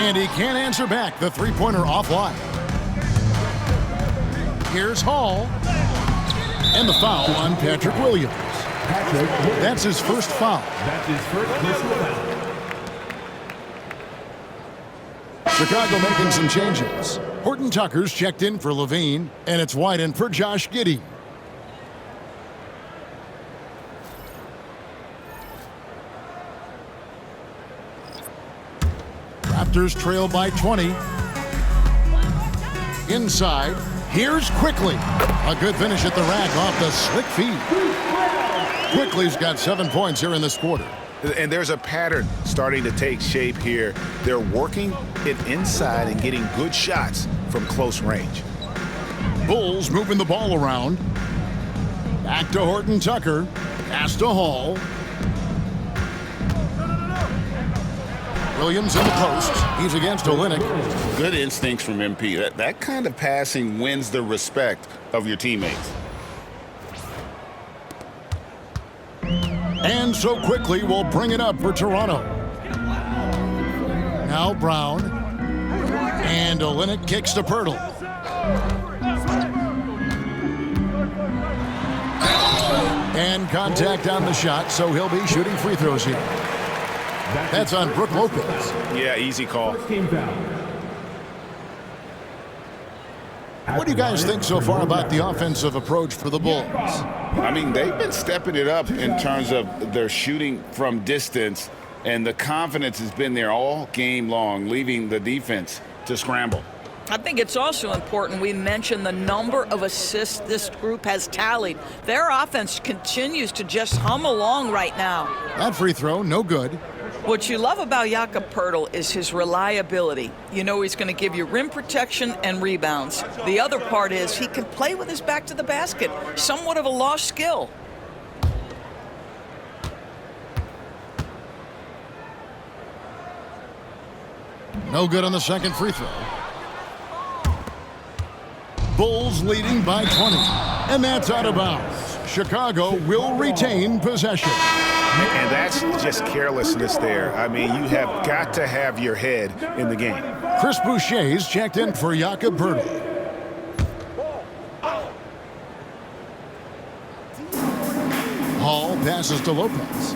And he can't answer back. The three-pointer offline. Here's Hall. And the foul on Patrick Williams. That's his first foul. That's his first personal foul. Chicago making some changes. Horton Tucker's checked in for Levine, and it's White for Josh Giddey. Raptors trail by 20. Inside, here's Quickly. A good finish at the rack off the slick feed. Quickly's got 7 points here in this quarter. And there's a pattern starting to take shape here. They're working it inside and getting good shots from close range. Bulls moving the ball around. Back to Horton Tucker. Pass to Hall. Williams in the post. He's against Olynyk. Good instincts from MP. That kind of passing wins the respect of your teammates. And so Quickly will bring it up for Toronto. Now Brown. And Olynyk kicks to Pirtle. And contact on the shot, so he'll be shooting free throws here. That's on Brook Lopez. Yeah, easy call. What do you guys think so far about the offensive approach for the Bulls? I mean, they've been stepping it up in terms of their shooting from distance, and the confidence has been there all game long, leaving the defense to scramble. I think it's also important we mention the number of assists this group has tallied. Their offense continues to just hum along right now. That free throw, no good. What you love about Jakob Poeltl is his reliability. You know he's going to give you rim protection and rebounds. The other part is he can play with his back to the basket, somewhat of a lost skill. No good on the second free throw. Bulls leading by 20. And that's out of bounds. Chicago will retain possession. And that's just carelessness there. I mean, you have got to have your head in the game. Chris Boucher's checked in for Jakob Poeltl. Hall passes to Lopez.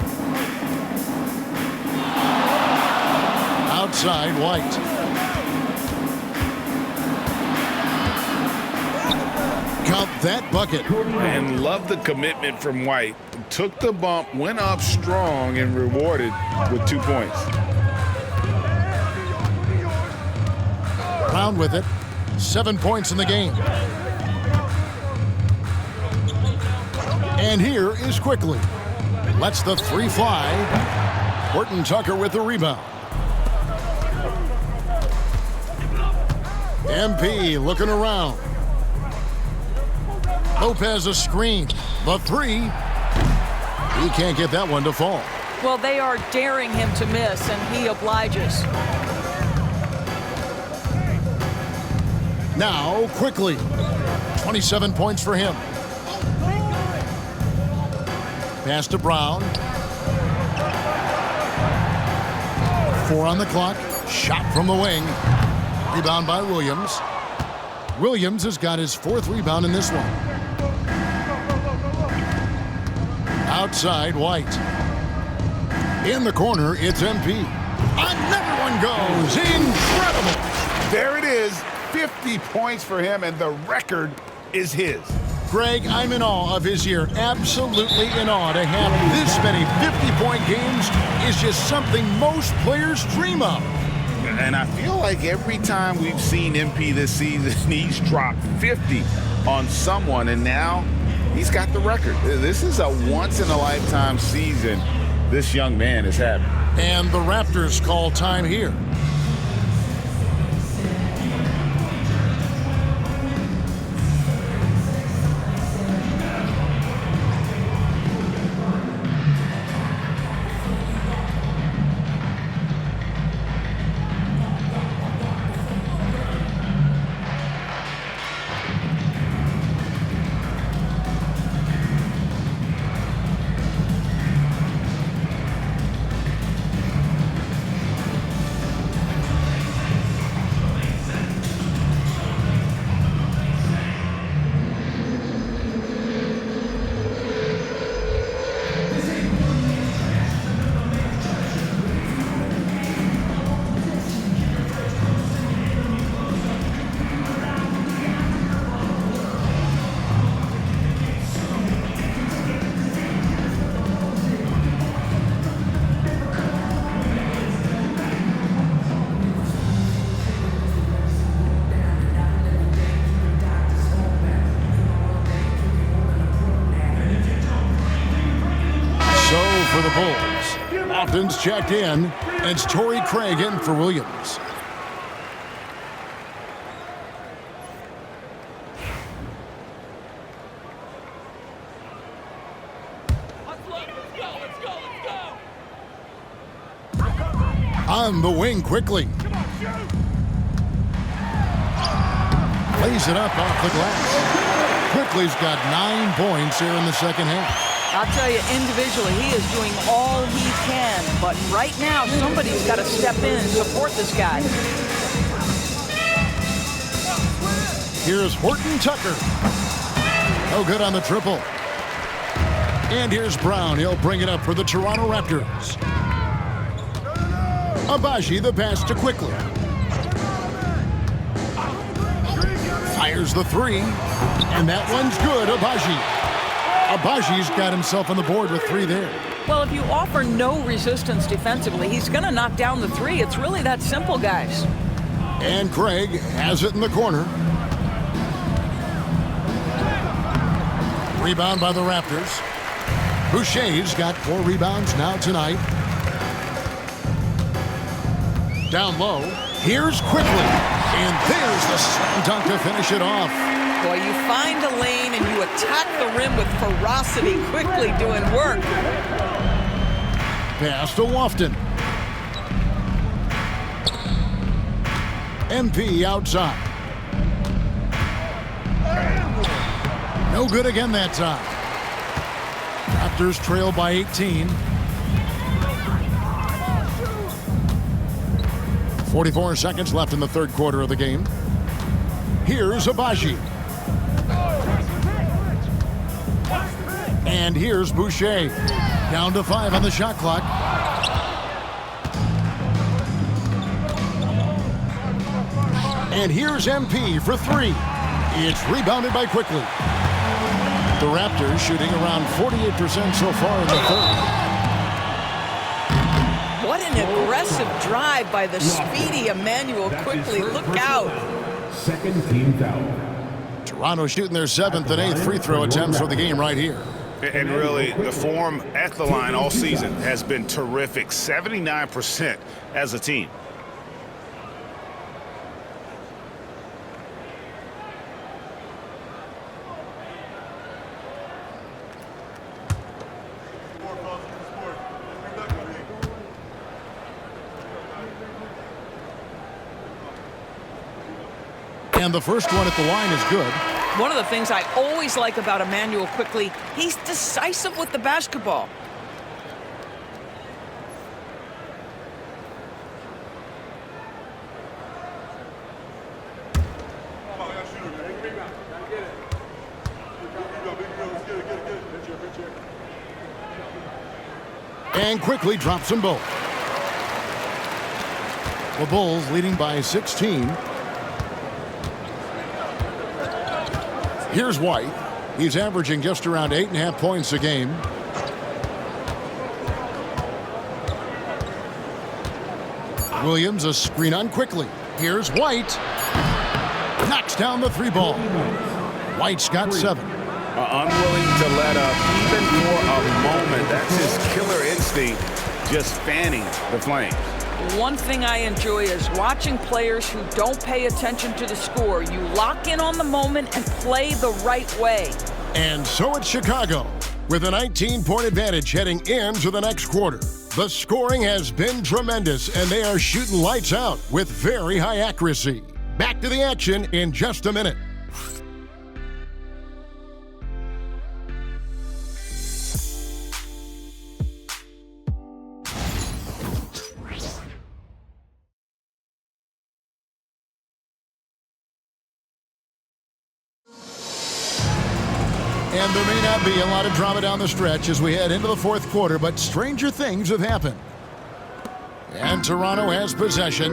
Outside, White. Count that bucket. And love the commitment from White. Took the bump, went up strong, and rewarded with 2 points. Brown with it. 7 points in the game. And here is Quickly. Lets the three fly. Horton Tucker with the rebound. MP looking around. Lopez a screen. The three. He can't get that one to fall. Well, they are daring him to miss, and he obliges. Now, quickly. 27 points for him. Pass to Brown. 4 on the clock. Shot from the wing. Rebound by Williams. Williams has got his 4th rebound in this one. Outside, White. In the corner, it's MP. Another one goes. Incredible. There it is. 50 points for him, and the record is his. Greg, I'm in awe of his year. Absolutely in awe. To have this many 50-point games is just something most players dream of. And I feel like every time we've seen MP this season, he's dropped 50 on someone, and now he's got the record. This is a once-in-a-lifetime season this young man is having. And the Raptors call time here. For the Bulls, Lofton's checked in, and it's Torrey Craig in for Williams. On the wing quickly. Lays it up off the glass. Quickly's got 9 points here in the second half. I'll tell you, individually, he is doing all he can. But right now, somebody's got to step in and support this guy. Here's Horton Tucker. No good on the triple. And here's Brown. He'll bring it up for the Toronto Raptors. Abaji the pass to Quickly. Fires the 3. And that one's good, Abaji. Abaji's got himself on the board with 3 there. Well, if you offer no resistance defensively, he's going to knock down the 3. It's really that simple, guys. And Craig has it in the corner. Rebound by the Raptors. Boucher's got 4 rebounds now tonight. Down low. Here's Quickly. And there's the slam dunk to finish it off. Boy, you find a lane and you attack the rim with ferocity, quickly doing work. Pass to Lofton. MP outside. No good again that time. Raptors trail by 18. 44 seconds left in the third quarter of the game. Here's Abaji. And here's Boucher. Down to 5 on the shot clock. And here's MP for 3. It's rebounded by Quickly. The Raptors shooting around 48% so far in the third. What an aggressive drive by the speedy Emmanuel Quickly. Look out. Second team foul. Toronto shooting their 7th and 8th free throw attempts for the game right here. And really, the form at the line all season has been terrific. 79% as a team. And And the first one at the line is good. One of the things I always like about Emmanuel Quickly, he's decisive with the basketball. And quickly drops them both. The Bulls leading by 16. Here's White. He's averaging just around 8.5 points a game. Williams a screen on Quickly. Here's White. Knocks down the three ball. White's got 7. Unwilling to let up even for a moment. That's his killer instinct, just fanning the flames. One thing I enjoy is watching players who don't pay attention to the score. You lock in on the moment and play the right way. And so it's Chicago with a 19-point advantage heading into the next quarter. The scoring has been tremendous, and they are shooting lights out with very high accuracy. Back to the action in just a minute. And there may not be a lot of drama down the stretch as we head into the fourth quarter, but stranger things have happened. And Toronto has possession,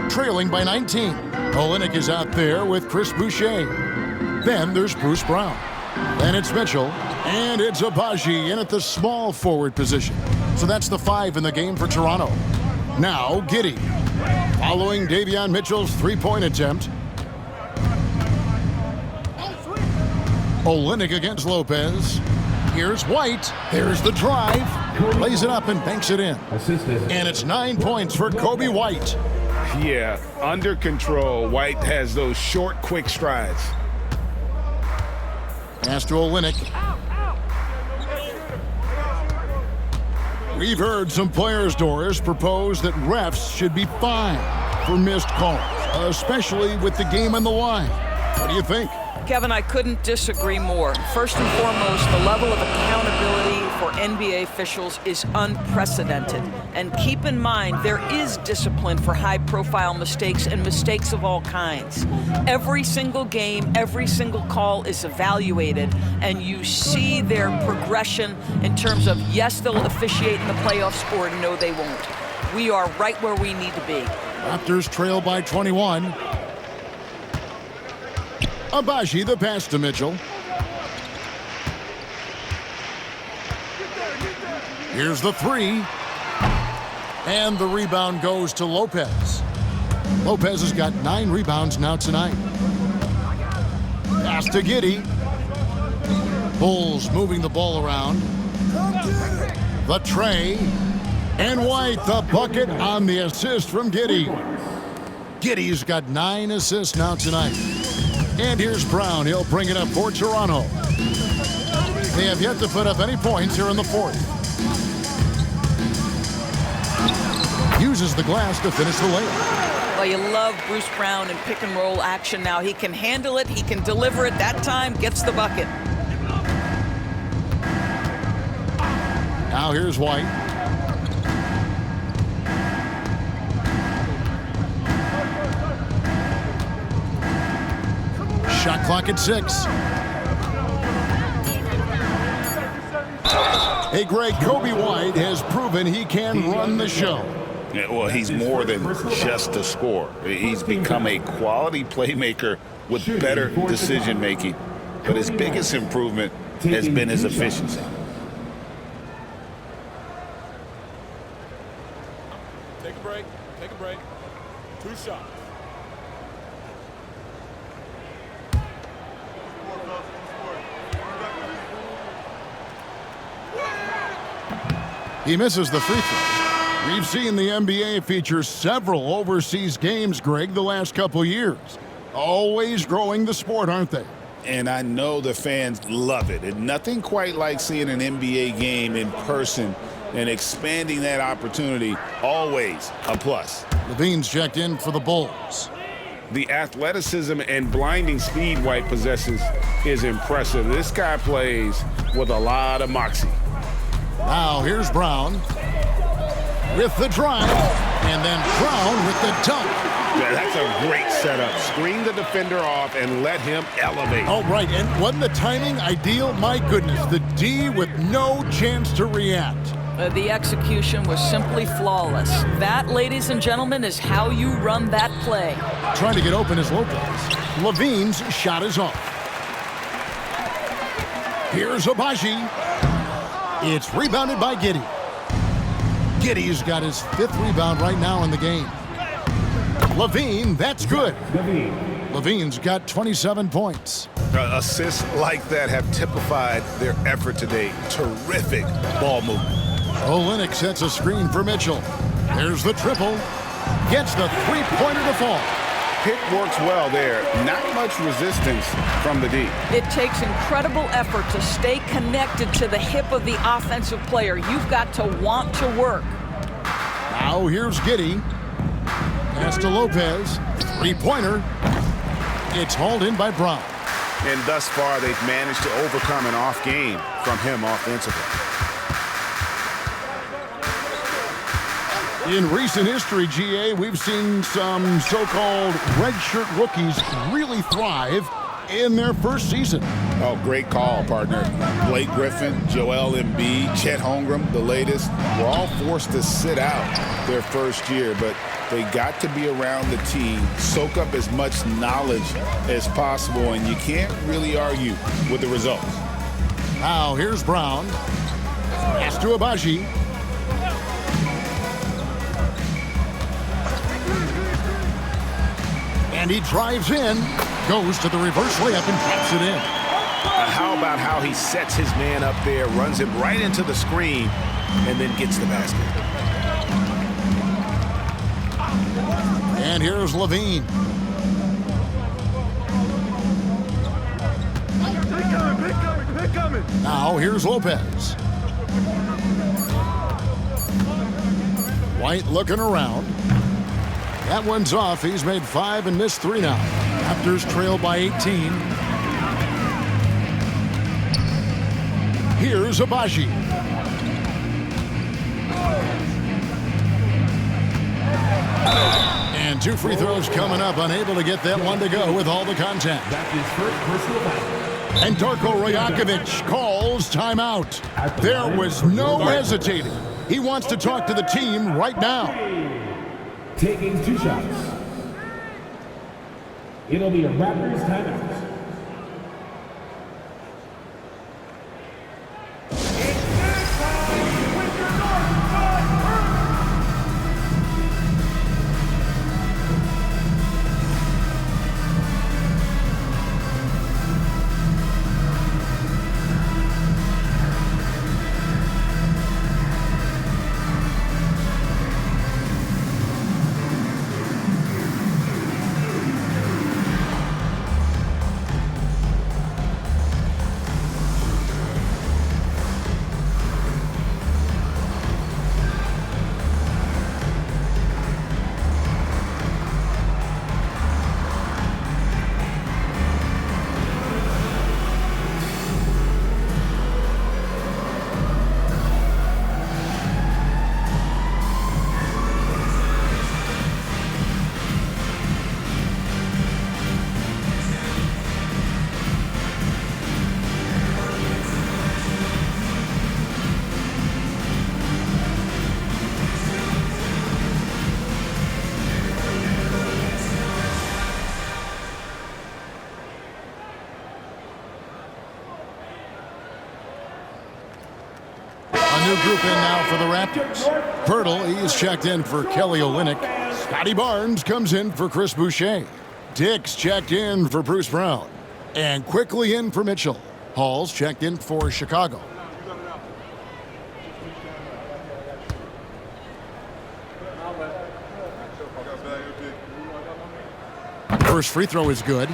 trailing by 19. Olynyk is out there with Chris Boucher. Then there's Bruce Brown. Then it's Mitchell. And it's Abaji in at the small forward position. So that's the 5 in the game for Toronto. Now Giddey. Following Davion Mitchell's three-point attempt. Olynyk against Lopez. Here's White. There's the drive. Lays it up and banks it in. And it's 9 points for Kobe White. Yeah, under control. White has those short, quick strides. Pass to Olynyk. We've heard some players, Doris, propose that refs should be fined for missed calls, especially with the game on the line. What do you think? Kevin, I couldn't disagree more. First and foremost, the level of accountability for NBA officials is unprecedented. And keep in mind, there is discipline for high-profile mistakes and mistakes of all kinds. Every single game, every single call is evaluated, and you see their progression in terms of, yes, they'll officiate in the playoffs, or no, they won't. We are right where we need to be. Raptors trail by 21. Abaji, the pass to Mitchell. Here's the 3. And the rebound goes to Lopez. Lopez has got 9 rebounds now tonight. Pass to Giddey. Bulls moving the ball around. The tray. And White, the bucket on the assist from Giddey. Giddey's got 9 assists now tonight. And here's Brown. He'll bring it up for Toronto. They have yet to put up any points here in the fourth. Uses the glass to finish the layup. Well, you love Bruce Brown in pick and roll action now. He can handle it. He can deliver it. That time gets the bucket. Now here's White. Shot clock at 6. Hey, Greg, Kobe White has proven he can run the show. Yeah, well, he's more than just a scorer. He's become a quality playmaker with better decision-making. But his biggest improvement has been his efficiency. Take a break. Take a break. 2 shots. He misses the free throw. We've seen the NBA feature several overseas games, Greg, the last couple years. Always growing the sport, aren't they? And I know the fans love it. And nothing quite like seeing an NBA game in person and expanding that opportunity. Always a plus. Levine's checked in for the Bulls. The athleticism and blinding speed White possesses is impressive. This guy plays with a lot of moxie. Now here's Brown with the drive, and then Brown with the dunk. Yeah, that's a great setup. Screen the defender off and let him elevate. Oh, right, and wasn't the timing ideal? My goodness, the D with no chance to react. The execution was simply flawless. That, ladies and gentlemen, is how you run that play. Trying to get open is Lopez. Levine's shot is off. Here's Abaji. It's rebounded by Giddey. Giddey's got his 5th rebound right now in the game. Levine, that's good. Levine's got 27 points. Assists like that have typified their effort today. Terrific ball movement. Olynyk sets a screen for Mitchell. There's the triple. Gets the three-pointer to fall. Pick works well there. Not much resistance from the D. It takes incredible effort to stay connected to the hip of the offensive player. You've got to want to work. Now here's Giddey. Pass to Lopez. Three-pointer. It's hauled in by Brown. And thus far, they've managed to overcome an off game from him offensively. In recent history, GA, we've seen some so-called redshirt rookies really thrive in their first season. Oh, great call, partner. Blake Griffin, Joel Embiid, Chet Holmgren, the latest, were all forced to sit out their first year, but they got to be around the team, soak up as much knowledge as possible, and you can't really argue with the results. Now here's Brown. Pass to Abaji. And he drives in, goes to the reverse layup and drops it in. How about how he sets his man up there, runs him right into the screen, and then gets the basket. And here's Levine. Pick coming. Now here's Lopez. White looking around. That one's off. He's made 5 and missed 3 now. Raptors trail by 18. Here's Abaji. And 2 free throws coming up. Unable to get that one to go with all the contact. And Darko Rajakovic calls timeout. There was no hesitating. He wants to talk to the team right now. Taking 2 shots. It'll be a Raptors timeout. New group in now for the Raptors. Pirtle, he's checked in for Kelly Olynyk. Scotty Barnes comes in for Chris Boucher. Dix checked in for Bruce Brown. And quickly in for Mitchell. Hall's checked in for Chicago. First free throw is good.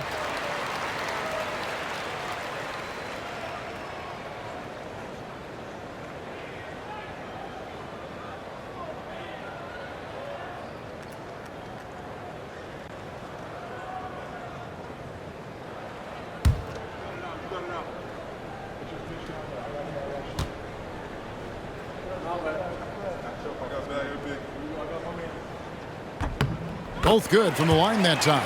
Both good from the line that time.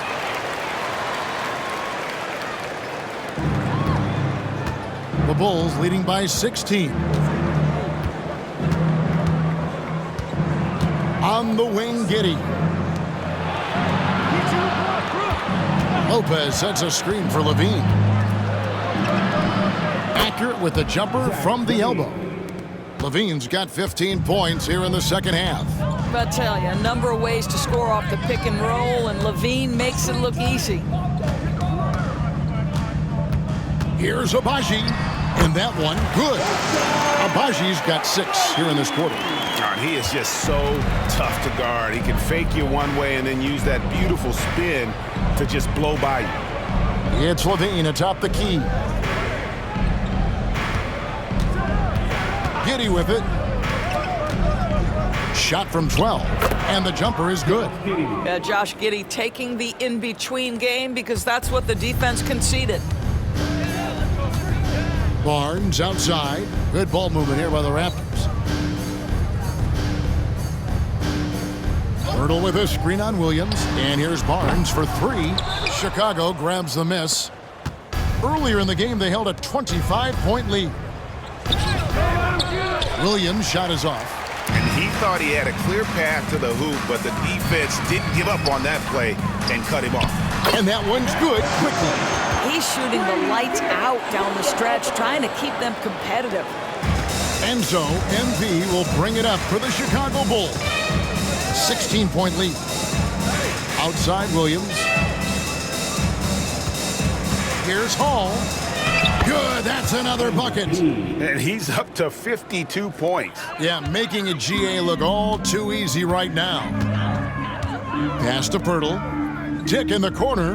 The Bulls leading by 16. On the wing, Giddey. Lopez sets a screen for Levine. Accurate with the jumper from the elbow. Levine's got 15 points here in the second half. I tell you, a number of ways to score off the pick and roll, and Levine makes it look easy. Here's Abaji, and that one good. Abaji's got 6 here in this quarter. He is just so tough to guard. He can fake you one way and then use that beautiful spin to just blow by you. It's Levine atop the key. Giddey with it. Shot from 12, and the jumper is good. Josh Giddey taking the in-between game because that's what the defense conceded. Barnes outside. Good ball movement here by the Raptors. Hurdle with a screen on Williams, and here's Barnes for 3. Chicago grabs the miss. Earlier in the game, they held a 25-point lead. Williams' shot is off. And he thought he had a clear path to the hoop, but the defense didn't give up on that play and cut him off. And that one's good quickly. He's shooting the lights out down the stretch, trying to keep them competitive. And so, MV will bring it up for the Chicago Bulls. 16-point lead. Outside Williams. Here's Hall. Good, that's another bucket. And he's up to 52 points. Yeah, making a GA look all too easy right now. Pass to Pirtle. Tick in the corner.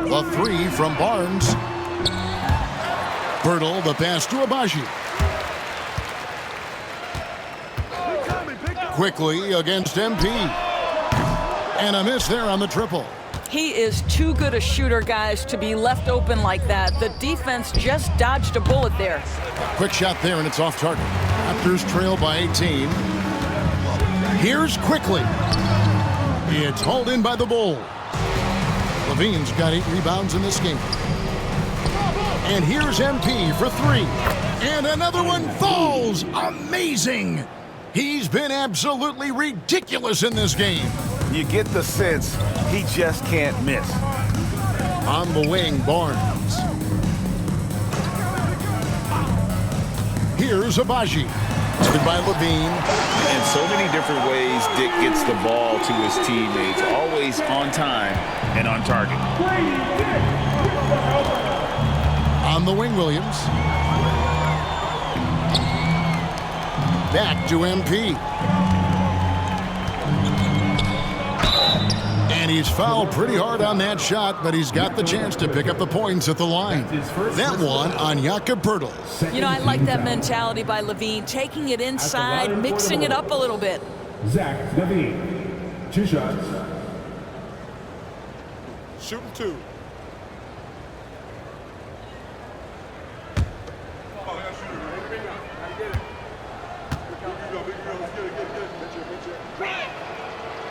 The 3 from Barnes. Pirtle, the pass to Abaji. Quickly against MP. And a miss there on the triple. He is too good a shooter, guys, to be left open like that. The defense just dodged a bullet there. Quick shot there, and it's off target. Raptors trail by 18. Here's Quickly. It's hauled in by the Bulls. Levine's got 8 rebounds in this game. And here's MP for 3. And another one falls. Amazing. He's been absolutely ridiculous in this game. You get the sense he just can't miss. On the wing, Barnes. Here's Abaji. Stood by Levine. In so many different ways, Dick gets the ball to his teammates. Always on time and on target. On the wing, Williams. Back to MP. And he's fouled pretty hard on that shot, but he's got the chance to pick up the points at the line. That one on Jakob Pirtle. You know, I like that mentality by Levine, taking it inside, mixing it up a little bit. Zach Levine, 2 shots. Shooting 2.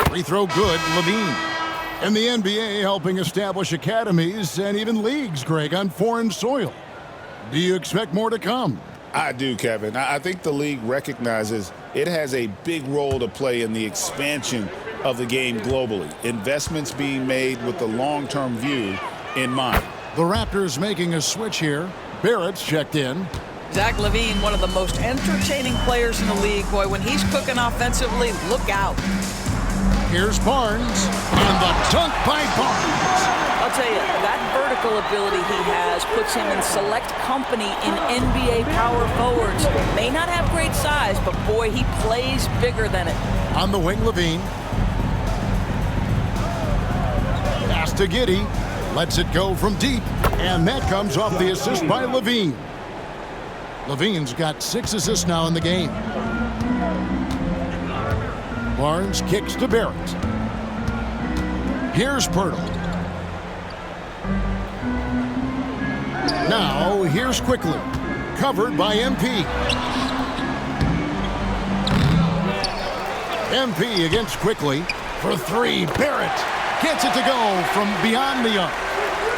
Free throw good, Levine. And the NBA helping establish academies and even leagues, Greg, on foreign soil. Do you expect more to come? I do, Kevin. I think the league recognizes it has a big role to play in the expansion of the game globally. Investments being made with the long-term view in mind. The Raptors making a switch here. Barrett's checked in. Zach Levine, one of the most entertaining players in the league. Boy, when he's cooking offensively, look out. Here's Barnes, and the dunk by Barnes. I'll tell you, that vertical ability he has puts him in select company in NBA power forwards. May not have great size, but boy, he plays bigger than it. On the wing, Levine. Pass to Giddey. Lets it go from deep, and that comes off the assist by Levine. Levine's got 6 assists now in the game. Barnes kicks to Barrett. Here's Pirtle. Now, here's Quickly. Covered by MP. MP against Quickly for three. Barrett gets it to go from beyond the arc.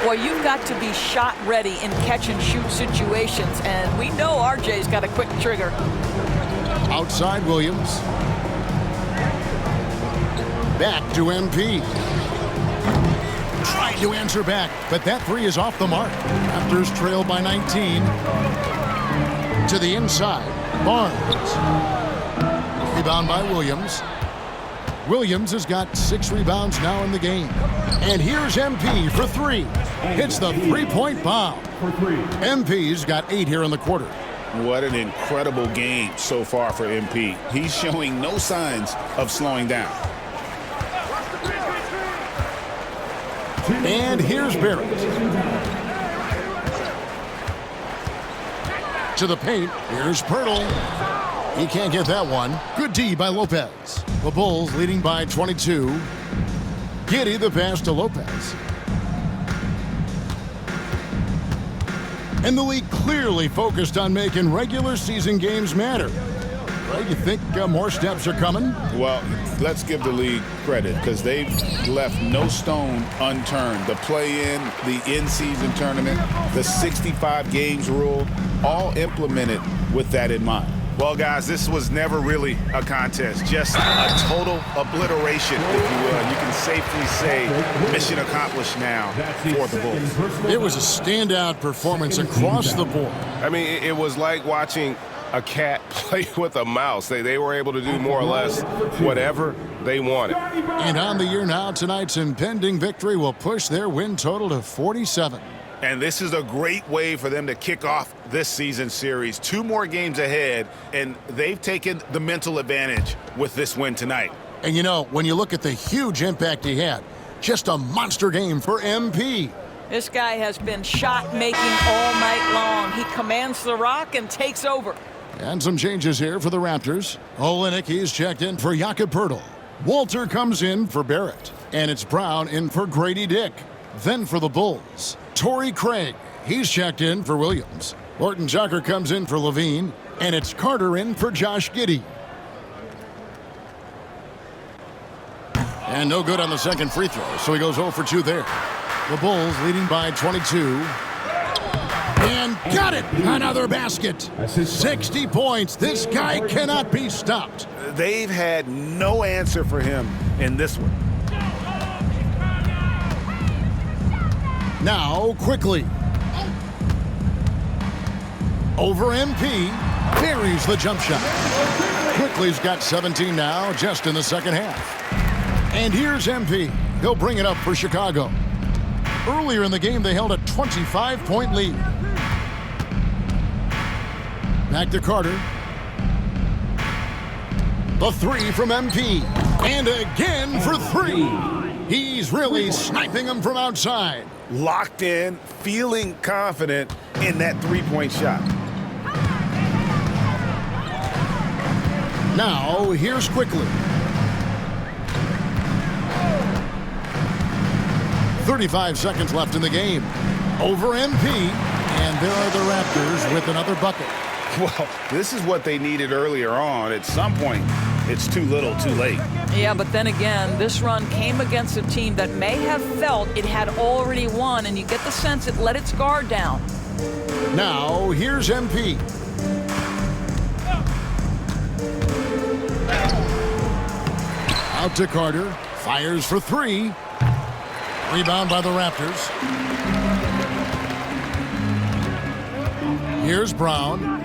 Well, you've got to be shot ready in catch-and-shoot situations, and we know RJ's got a quick trigger. Outside Williams. Back to MP. Trying to answer back, but that three is off the mark. Raptors trail by 19. To the inside, Barnes. Rebound by Williams. Williams has got 6 rebounds now in the game. And here's MP for three. Hits the three-point bomb. MP's got 8 here in the quarter. What an incredible game so far for MP. He's showing no signs of slowing down. And here's Barrett. To the paint. Here's Pirtle. He can't get that one. Good D by Lopez. The Bulls leading by 22. Giddey the pass to Lopez. And the league clearly focused on making regular season games matter. Well, you think more steps are coming? Well, let's give the league credit because they've left no stone unturned. The play-in, the in-season tournament, the 65 games rule, all implemented with that in mind. Well, guys, this was never really a contest, just a total obliteration, if you will. And you can safely say mission accomplished now for the Bulls. It was a standout performance across the board. I mean, it was like watching a cat play with a mouse. They were able to do more or less whatever they wanted. And on the year now, tonight's impending victory will push their win total to 47. And this is a great way for them to kick off this season series. 2 more games ahead, and they've taken the mental advantage with this win tonight. And you know, when you look at the huge impact he had, just a monster game for MP. This guy has been shot-making all night long. He commands the rock and takes over. And some changes here for the Raptors. Olynyk, he's checked in for Jakob Poeltl. Walter comes in for Barrett. And it's Brown in for Grady Dick. Then for the Bulls, Torrey Craig. He's checked in for Williams. Horton Tucker comes in for Levine. And it's Carter in for Josh Giddey. And no good on the second free throw, so he goes 0 for 2 there. The Bulls leading by 22. And got it! Another basket. 60 points. This guy cannot be stopped. They've had no answer for him in this one. Now, quickly. Over MP. Buries the jump shot. Quickly's got 17 now, just in the second half. And here's MP. He'll bring it up for Chicago. Earlier in the game, they held a 25-point lead. Back to Carter. The three from MP. And again for three. He's really sniping them from outside. Locked in, feeling confident in that three-point shot. Now, here's Quickly. 35 seconds left in the game. Over MP, and there are the Raptors with another bucket. Well, this is what they needed earlier on. At some point, it's too little, too late. Yeah, but then again, this run came against a team that may have felt it had already won, and you get the sense it let its guard down. Now, here's MP. Out to Carter. Fires for three. Rebound by the Raptors. Here's Brown.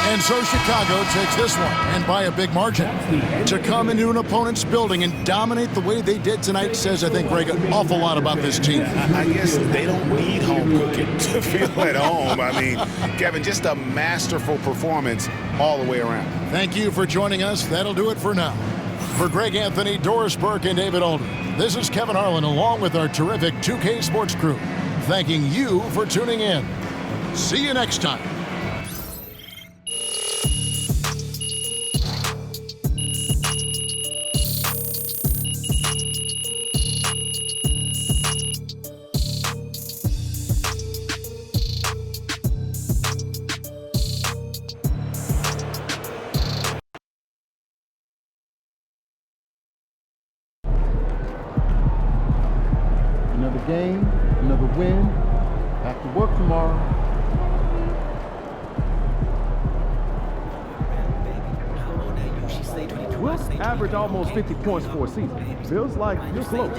And so Chicago takes this one, and by a big margin. To come into an opponent's building and dominate the way they did tonight says, I think, Greg, an awful lot about this team. I guess they don't need home cooking to feel at home. I mean, Kevin, just a masterful performance all the way around. Thank you for joining us. That'll do it for now. For Greg Anthony, Doris Burke, and David Alden, this is Kevin Harlan along with our terrific 2K Sports crew, thanking you for tuning in. See you next time. Another game, another win. Back to work tomorrow. Wilt averaged almost 50 points for a season. Feels like you're close.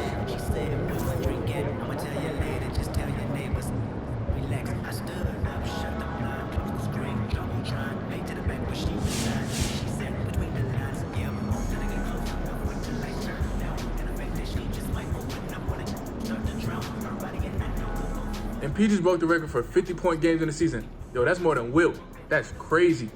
MP just broke the record for 50-point games in the season. Yo, that's more than Wilt. That's crazy.